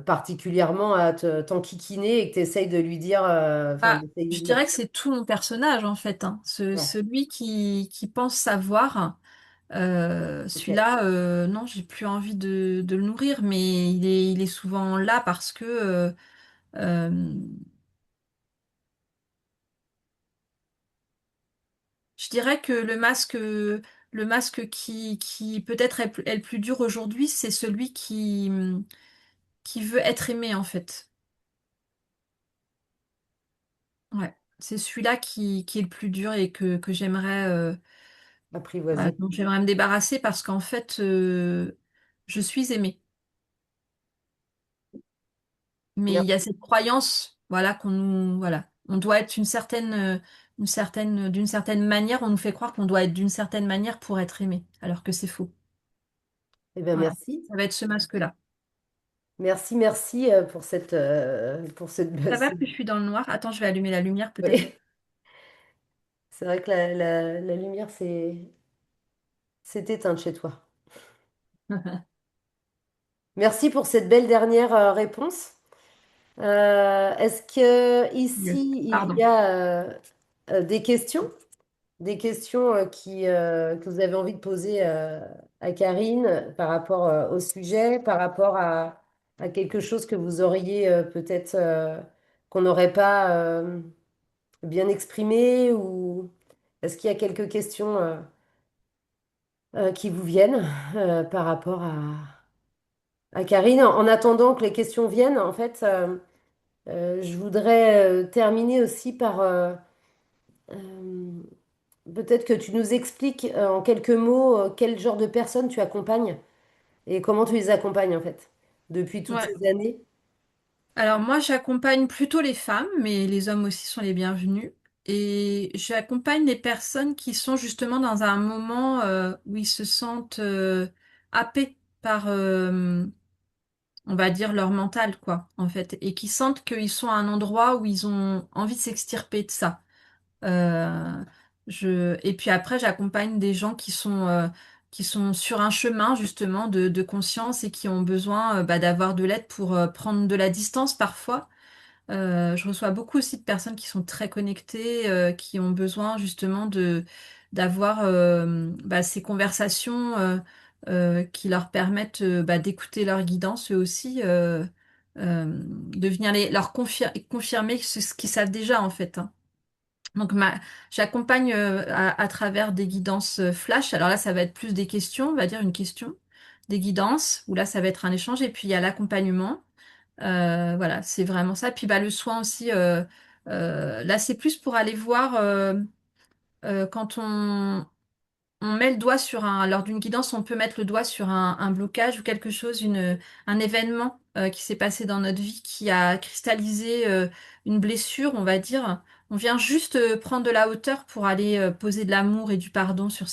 particulièrement à t'enquiquiner et que tu essayes de lui dire, enfin, ah, d'essayer de je lui dire. dirais que c'est tout mon personnage en fait, hein. Ouais, Celui qui pense savoir. ok. Celui-là, non, j'ai plus envie de le nourrir, mais il est souvent là parce que euh, je dirais que le masque qui peut-être est le plus dur aujourd'hui, c'est celui qui veut être aimé en fait. Ouais, c'est celui-là qui est le plus dur et que j'aimerais voilà, Apprivoiser. dont j'aimerais me débarrasser parce qu'en fait, je suis aimée. Mais il y a Merci. cette croyance, voilà, voilà, on doit être d'une certaine manière, on nous fait croire qu'on doit être d'une certaine manière pour être aimé, alors que c'est faux. Eh bien, Voilà, merci. ça va être ce masque-là. Merci, merci pour cette, Ça va que je suis dans le noir. Attends, je vais allumer la lumière peut-être. ouais. C'est vrai que la lumière s'est éteinte chez toi. Merci pour cette belle dernière réponse. Est-ce que Mieux. ici il y Pardon. a des questions que vous avez envie de poser à Karine par rapport au sujet, par rapport à quelque chose que vous auriez peut-être qu'on n'aurait pas bien exprimé ou est-ce qu'il y a quelques questions qui vous viennent par rapport à Karine? En attendant que les questions viennent, en fait, je voudrais terminer aussi par euh, peut-être que tu nous expliques en quelques mots quel genre de personnes tu accompagnes et comment tu les accompagnes en fait depuis toutes Ouais. ces années. Alors moi, j'accompagne plutôt les femmes, mais les hommes aussi sont les bienvenus. Et j'accompagne les personnes qui sont justement dans un moment où ils se sentent happés par, on va dire, leur mental, quoi, en fait, et qui sentent qu'ils sont à un endroit où ils ont envie de s'extirper de ça. Euh, Et puis après, j'accompagne des gens qui sont sur un chemin justement de conscience et qui ont besoin bah, d'avoir de l'aide pour prendre de la distance parfois. Je reçois beaucoup aussi de personnes qui sont très connectées, qui ont besoin justement de d'avoir bah, ces conversations qui leur permettent bah, d'écouter leur guidance eux aussi, de venir leur confirmer ce qu'ils savent déjà en fait, hein. Donc j'accompagne à travers des guidances flash. Alors là, ça va être plus des questions, on va dire une question, des guidances, où là, ça va être un échange, et puis il y a l'accompagnement. Voilà, c'est vraiment ça. Puis bah, le soin aussi, là, c'est plus pour aller voir quand on met le doigt sur lors d'une guidance, on peut mettre le doigt sur un blocage ou quelque chose, un événement qui s'est passé dans notre vie qui a cristallisé une blessure, on va dire. On vient juste prendre de la hauteur pour aller poser de l'amour et du pardon sur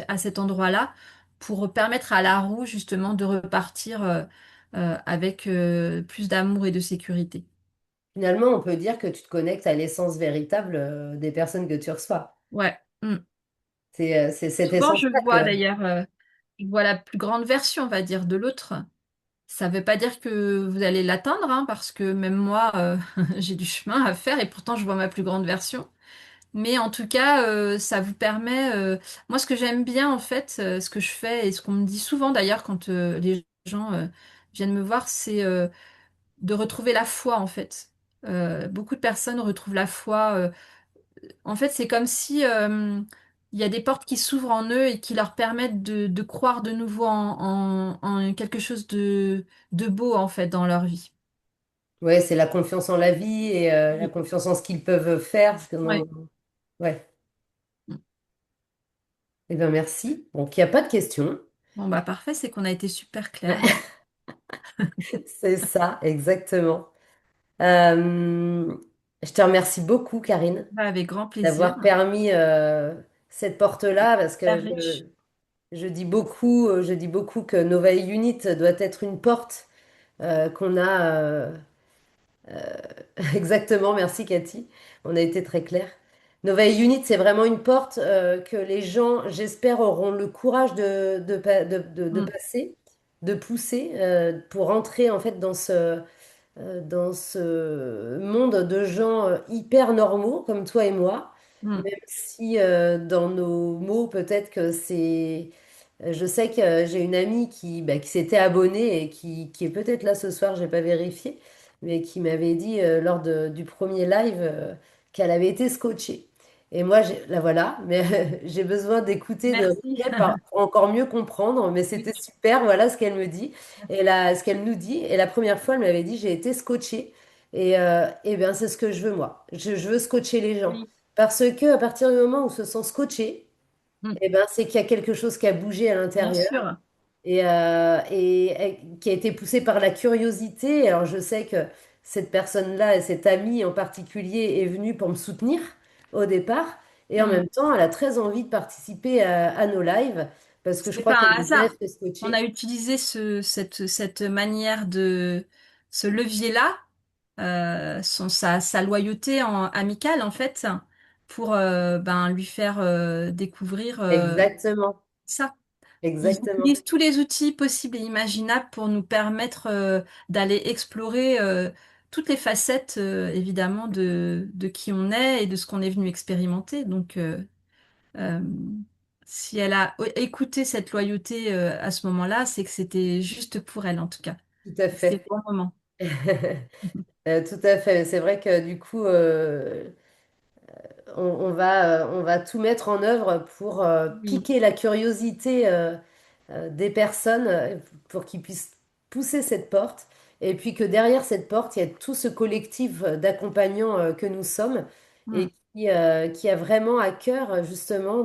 à cet endroit-là, pour permettre à la roue justement de repartir avec plus d'amour et de sécurité. Finalement, on peut dire que tu te connectes à l'essence véritable des personnes que tu reçois. Ouais. Mm. C'est cette Souvent, je essence-là vois d'ailleurs, je vois la plus grande version, on va dire, de l'autre. Ça ne veut pas dire que vous allez l'atteindre, hein, parce que même moi, j'ai du chemin à faire et pourtant je vois ma plus grande version. Mais en tout cas, ça vous permet. Moi, ce que j'aime bien, en fait, ce que je fais et ce qu'on me dit souvent d'ailleurs quand les gens viennent me voir, c'est de retrouver la foi, en fait. Beaucoup de personnes retrouvent la foi. En fait, c'est comme si il y a des portes qui s'ouvrent en eux et qui leur permettent de croire de nouveau en quelque chose de beau, en fait, dans leur vie. Ouais, c'est la confiance en la vie et la Oui. confiance en ce qu'ils peuvent faire. Ouais. Ouais. Eh bien, merci. Donc, il n'y a pas de questions. Bon, bah parfait, c'est qu'on a été super clair. C'est ça, exactement. Euh, je te remercie beaucoup, Karine, Bah, avec grand plaisir. d'avoir permis cette porte-là parce que Super riche. je dis beaucoup que Nova Unit doit être une porte qu'on a. Exactement, merci Cathy. On a été très clair. Nova Unit, c'est vraiment une porte que les gens, j'espère, auront le courage de Mm, passer, de pousser pour entrer en fait dans ce monde de gens hyper normaux comme toi et moi, mm, même si dans nos mots, peut-être que c'est... Je sais que j'ai une amie qui s'était abonnée et qui est peut-être là ce soir, j'ai pas vérifié, mais qui m'avait dit du premier live qu'elle avait été scotchée. Et moi, la voilà, mais j'ai besoin d'écouter de merci. replay pour encore mieux comprendre, mais Oui, c'était super, voilà ce qu'elle me dit. Et là, ce qu'elle nous dit, et la première fois, elle m'avait dit, j'ai été scotchée. Et bien, c'est ce que je veux, moi. Je veux scotcher les gens. oui. Parce que à partir du moment où on se sent scotché, Mm, et ben, c'est qu'il y a quelque chose qui a bougé à bien l'intérieur sûr. et qui a été poussé par la curiosité. Alors, je sais que cette personne-là, et cette amie en particulier, est venue pour me soutenir au départ. Et en Mm. même temps, elle a très envie de participer à nos lives parce que je C'est crois pas qu'elle un a déjà hasard. été On a scotchée. utilisé cette manière ce levier-là, sa loyauté amicale, en fait, pour ben, lui faire découvrir Exactement. ça. Ils Exactement. utilisent tous les outils possibles et imaginables pour nous permettre d'aller explorer toutes les facettes, évidemment, de qui on est et de ce qu'on est venu expérimenter. Donc, euh, si elle a écouté cette loyauté à ce moment-là, c'est que c'était juste pour elle, en tout cas. Tout à C'était fait. le bon moment. Tout à fait. C'est vrai que du coup, on va tout mettre en œuvre pour Oui. piquer la curiosité des personnes pour qu'ils puissent pousser cette porte. Et puis que derrière cette porte, il y a tout ce collectif d'accompagnants que nous sommes Mm. et qui a vraiment à cœur justement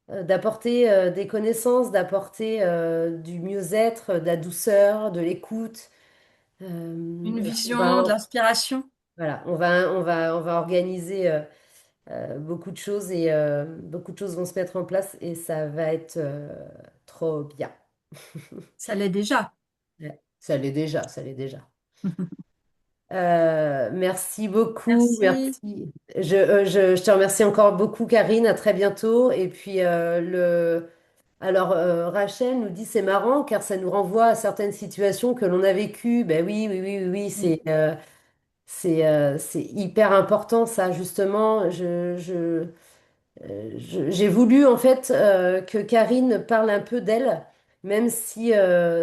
d'apporter des connaissances, d'apporter du mieux-être, de la douceur, de l'écoute. Une On vision, de va, l'inspiration. voilà, on va organiser beaucoup de choses et beaucoup de choses vont se mettre en place et ça va être trop bien. Ça l'est déjà. Ouais, ça l'est déjà, ça l'est déjà. Merci beaucoup, Merci. merci. Je te remercie encore beaucoup, Karine. À très bientôt. Et puis alors Rachel nous dit c'est marrant car ça nous renvoie à certaines situations que l'on a vécues. Ben oui, oui, oui, oui, oui, Oui. c'est hyper important ça justement. J'ai voulu en fait que Karine parle un peu d'elle, même si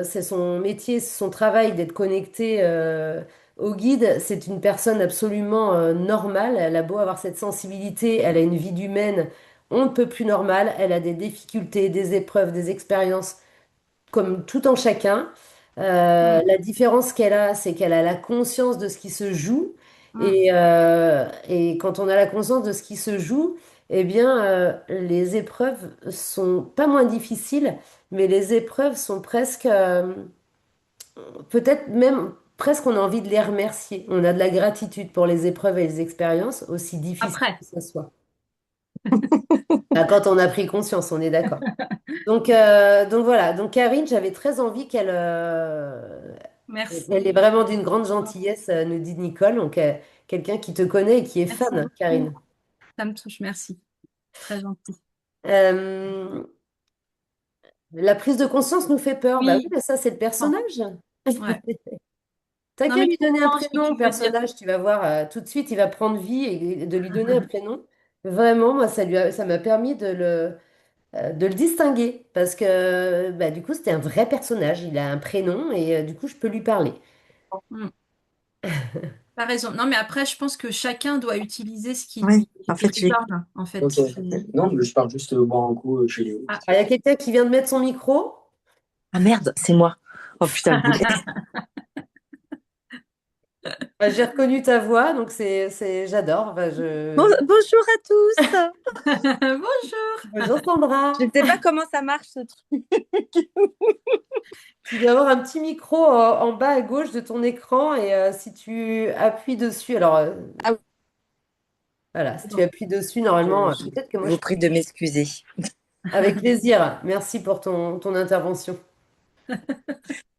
c'est son métier, c'est son travail d'être connectée au guide. C'est une personne absolument normale. Elle a beau avoir cette sensibilité, elle a une vie d'humaine, on ne peut plus normale. Elle a des difficultés, des épreuves, des expériences comme tout en chacun. Mm. La différence qu'elle a, c'est qu'elle a la conscience de ce qui se joue. Mm. Et quand on a la conscience de ce qui se joue, eh bien, les épreuves sont pas moins difficiles, mais les épreuves sont presque, peut-être même, presque on a envie de les remercier. On a de la gratitude pour les épreuves et les expériences, aussi difficiles Après. que ce soit. Bah, quand on a pris conscience, on est d'accord. Donc voilà, donc Karine, j'avais très envie elle est Merci. vraiment d'une grande gentillesse, nous dit Nicole, donc quelqu'un qui te connaît et qui est Merci fan, beaucoup. Karine. Ça me touche. Merci. Très gentil. Euh, la prise de conscience nous fait peur. Bah oui, Oui. mais ça, c'est le personnage. Ouais. T'as Non, qu'à mais je lui donner un comprends ce que prénom tu au veux dire. personnage, tu vas voir, tout de suite, il va prendre vie et de lui donner un prénom. Vraiment, moi, ça m'a permis de le distinguer parce que bah, du coup, c'était un vrai personnage. Il a un prénom et du coup, je peux lui parler. Mm. T'as raison. Non, mais après, je pense que chacun doit utiliser Oui, en qui fait, lui j'ai. parle, en fait. Ok. Non, mais je pars juste boire un coup chez Léo. Ah. Ah, il y a quelqu'un qui vient de mettre son micro. Ah merde, c'est moi. Oh putain, le boulet. Bah, j'ai reconnu ta voix, donc j'adore. Enfin, Bonjour à tous. Bonjour. Bonjour Sandra. Je ne sais pas comment ça marche ce truc. Tu dois avoir un petit micro en bas à gauche de ton écran et si tu appuies dessus, alors Ah oui, voilà, si C'est tu bon. appuies dessus, normalement, je peut-être que moi vous je... prie de m'excuser. Avec plaisir. Merci pour ton intervention.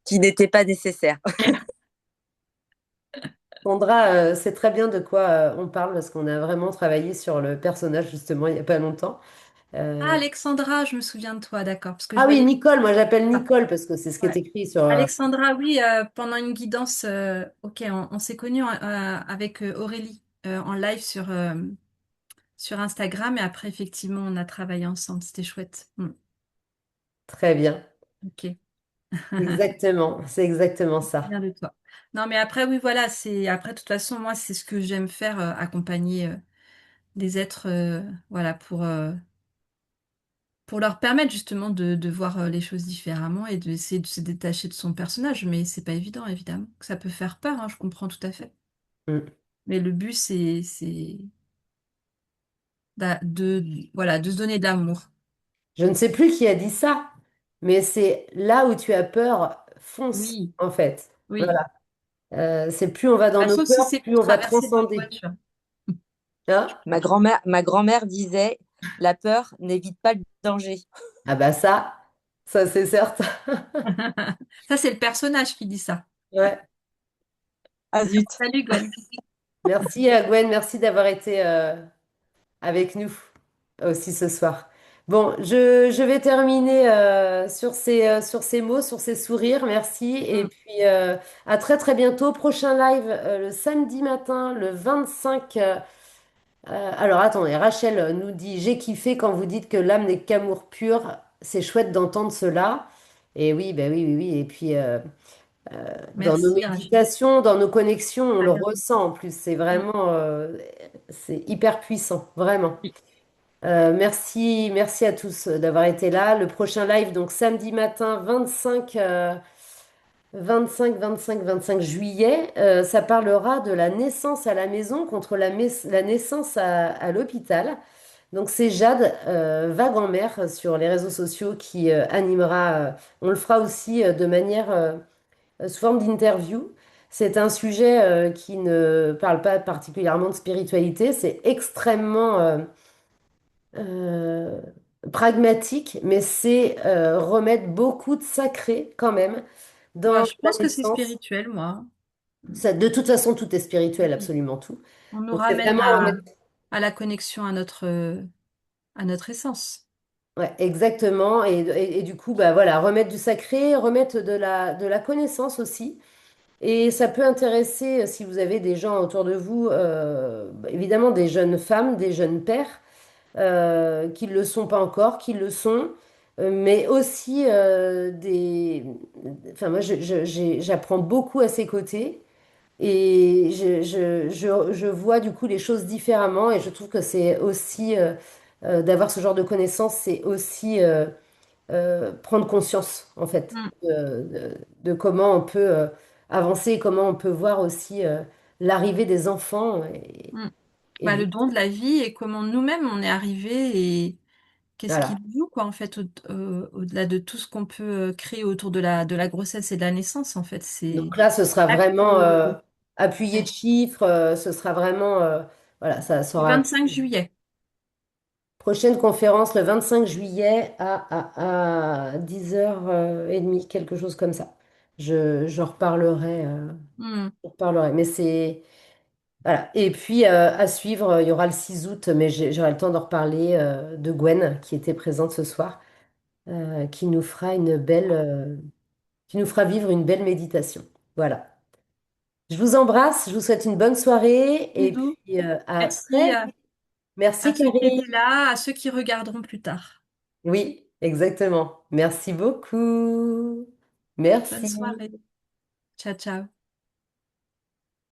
Qui n'était pas nécessaire. Sandra, c'est très bien de quoi on parle parce qu'on a vraiment travaillé sur le personnage justement il n'y a pas longtemps. Ah, Euh, Alexandra, je me souviens de toi, d'accord. Parce que je Ah oui, voyais. Nicole, moi j'appelle Ah, Nicole parce que c'est ce qui est ouais. écrit sur... Alexandra, oui, pendant une guidance, ok, on s'est connus avec Aurélie en live sur Instagram et après, effectivement, on a travaillé ensemble. C'était chouette. Mm. Très bien. Ok. Exactement, c'est exactement ça. Bien de toi. Non, mais après, oui, voilà, c'est après, de toute façon, moi, c'est ce que j'aime faire, accompagner des êtres, voilà, pour leur permettre justement de voir les choses différemment et d'essayer de se détacher de son personnage. Mais c'est pas évident, évidemment. Ça peut faire peur, hein, je comprends tout à fait. Mm. Mais le but, c'est voilà, de se donner de l'amour. Je ne sais plus qui a dit ça, mais c'est là où tu as peur, fonce, Oui, en fait. oui. Voilà. C'est plus on va dans Bah, nos sauf si peurs, c'est plus pour on va traverser dans une transcender. voiture. Hein? Ma grand-mère disait la peur n'évite pas le danger. Ah bah ça c'est certain. Ça, c'est le personnage qui dit ça. Ouais. Ah zut. Salut, Gwen. Merci Gwen, merci d'avoir été avec nous aussi ce soir. Bon, je vais terminer sur ces mots, sur ces sourires. Merci. Et Mm. puis à très très bientôt. Prochain live le samedi matin, le 25. Alors attendez, Rachel nous dit, j'ai kiffé quand vous dites que l'âme n'est qu'amour pur. C'est chouette d'entendre cela. Et oui, ben oui, oui, oui. Et puis dans nos Merci, Rachel. méditations, dans nos connexions, on À le bientôt. ressent en plus. C'est Mm. vraiment c'est hyper puissant, vraiment. Oui. Merci à tous d'avoir été là. Le prochain live, donc samedi matin 25 juillet, ça parlera de la naissance à la maison contre la naissance à l'hôpital. Donc c'est Jade, vague en mer sur les réseaux sociaux qui animera. On le fera aussi de manière sous forme d'interview. C'est un sujet qui ne parle pas particulièrement de spiritualité. C'est extrêmement euh, pragmatique, mais c'est remettre beaucoup de sacré quand même Moi, dans je la pense que c'est naissance. spirituel, moi. De toute façon, tout est spirituel, Mm. absolument tout. On nous Donc c'est ramène vraiment remettre. à la connexion à notre essence. Ouais, exactement. Et du coup, bah voilà, remettre du sacré, remettre de la connaissance aussi. Et ça peut intéresser, si vous avez des gens autour de vous, bah, évidemment des jeunes femmes, des jeunes pères, qui ne le sont pas encore, qui le sont, mais aussi des. Enfin, moi, j'apprends beaucoup à ses côtés. Et je vois du coup les choses différemment et je trouve que c'est aussi d'avoir ce genre de connaissances, c'est aussi prendre conscience en fait Mm, de comment on peut avancer et comment on peut voir aussi l'arrivée des enfants mm. et Bah, le du don de la vie et comment nous-mêmes on est arrivé et qu'est-ce qui voilà. nous joue, quoi, en fait, au-delà de tout ce qu'on peut créer autour de la grossesse et de la naissance, en fait. C'est Donc là, ce sera là vraiment que- appuyé de ouais. chiffres, ce sera vraiment voilà, ça Le sera 25 juillet. prochaine conférence le 25 juillet à 10h30, quelque chose comme ça. Je reparlerai, Mm, je reparlerai. Mais c'est. Voilà. Et puis à suivre, il y aura le 6 août, mais j'aurai le temps d'en reparler de Gwen, qui était présente ce soir, qui nous fera qui nous fera vivre une belle méditation. Voilà. Je vous embrasse, je vous souhaite une bonne soirée et bisous. puis à Merci très vite. Merci à ceux qui Karine. étaient là, à ceux qui regarderont plus tard. Oui, exactement. Merci beaucoup. Bonne Merci. soirée. Ciao, ciao.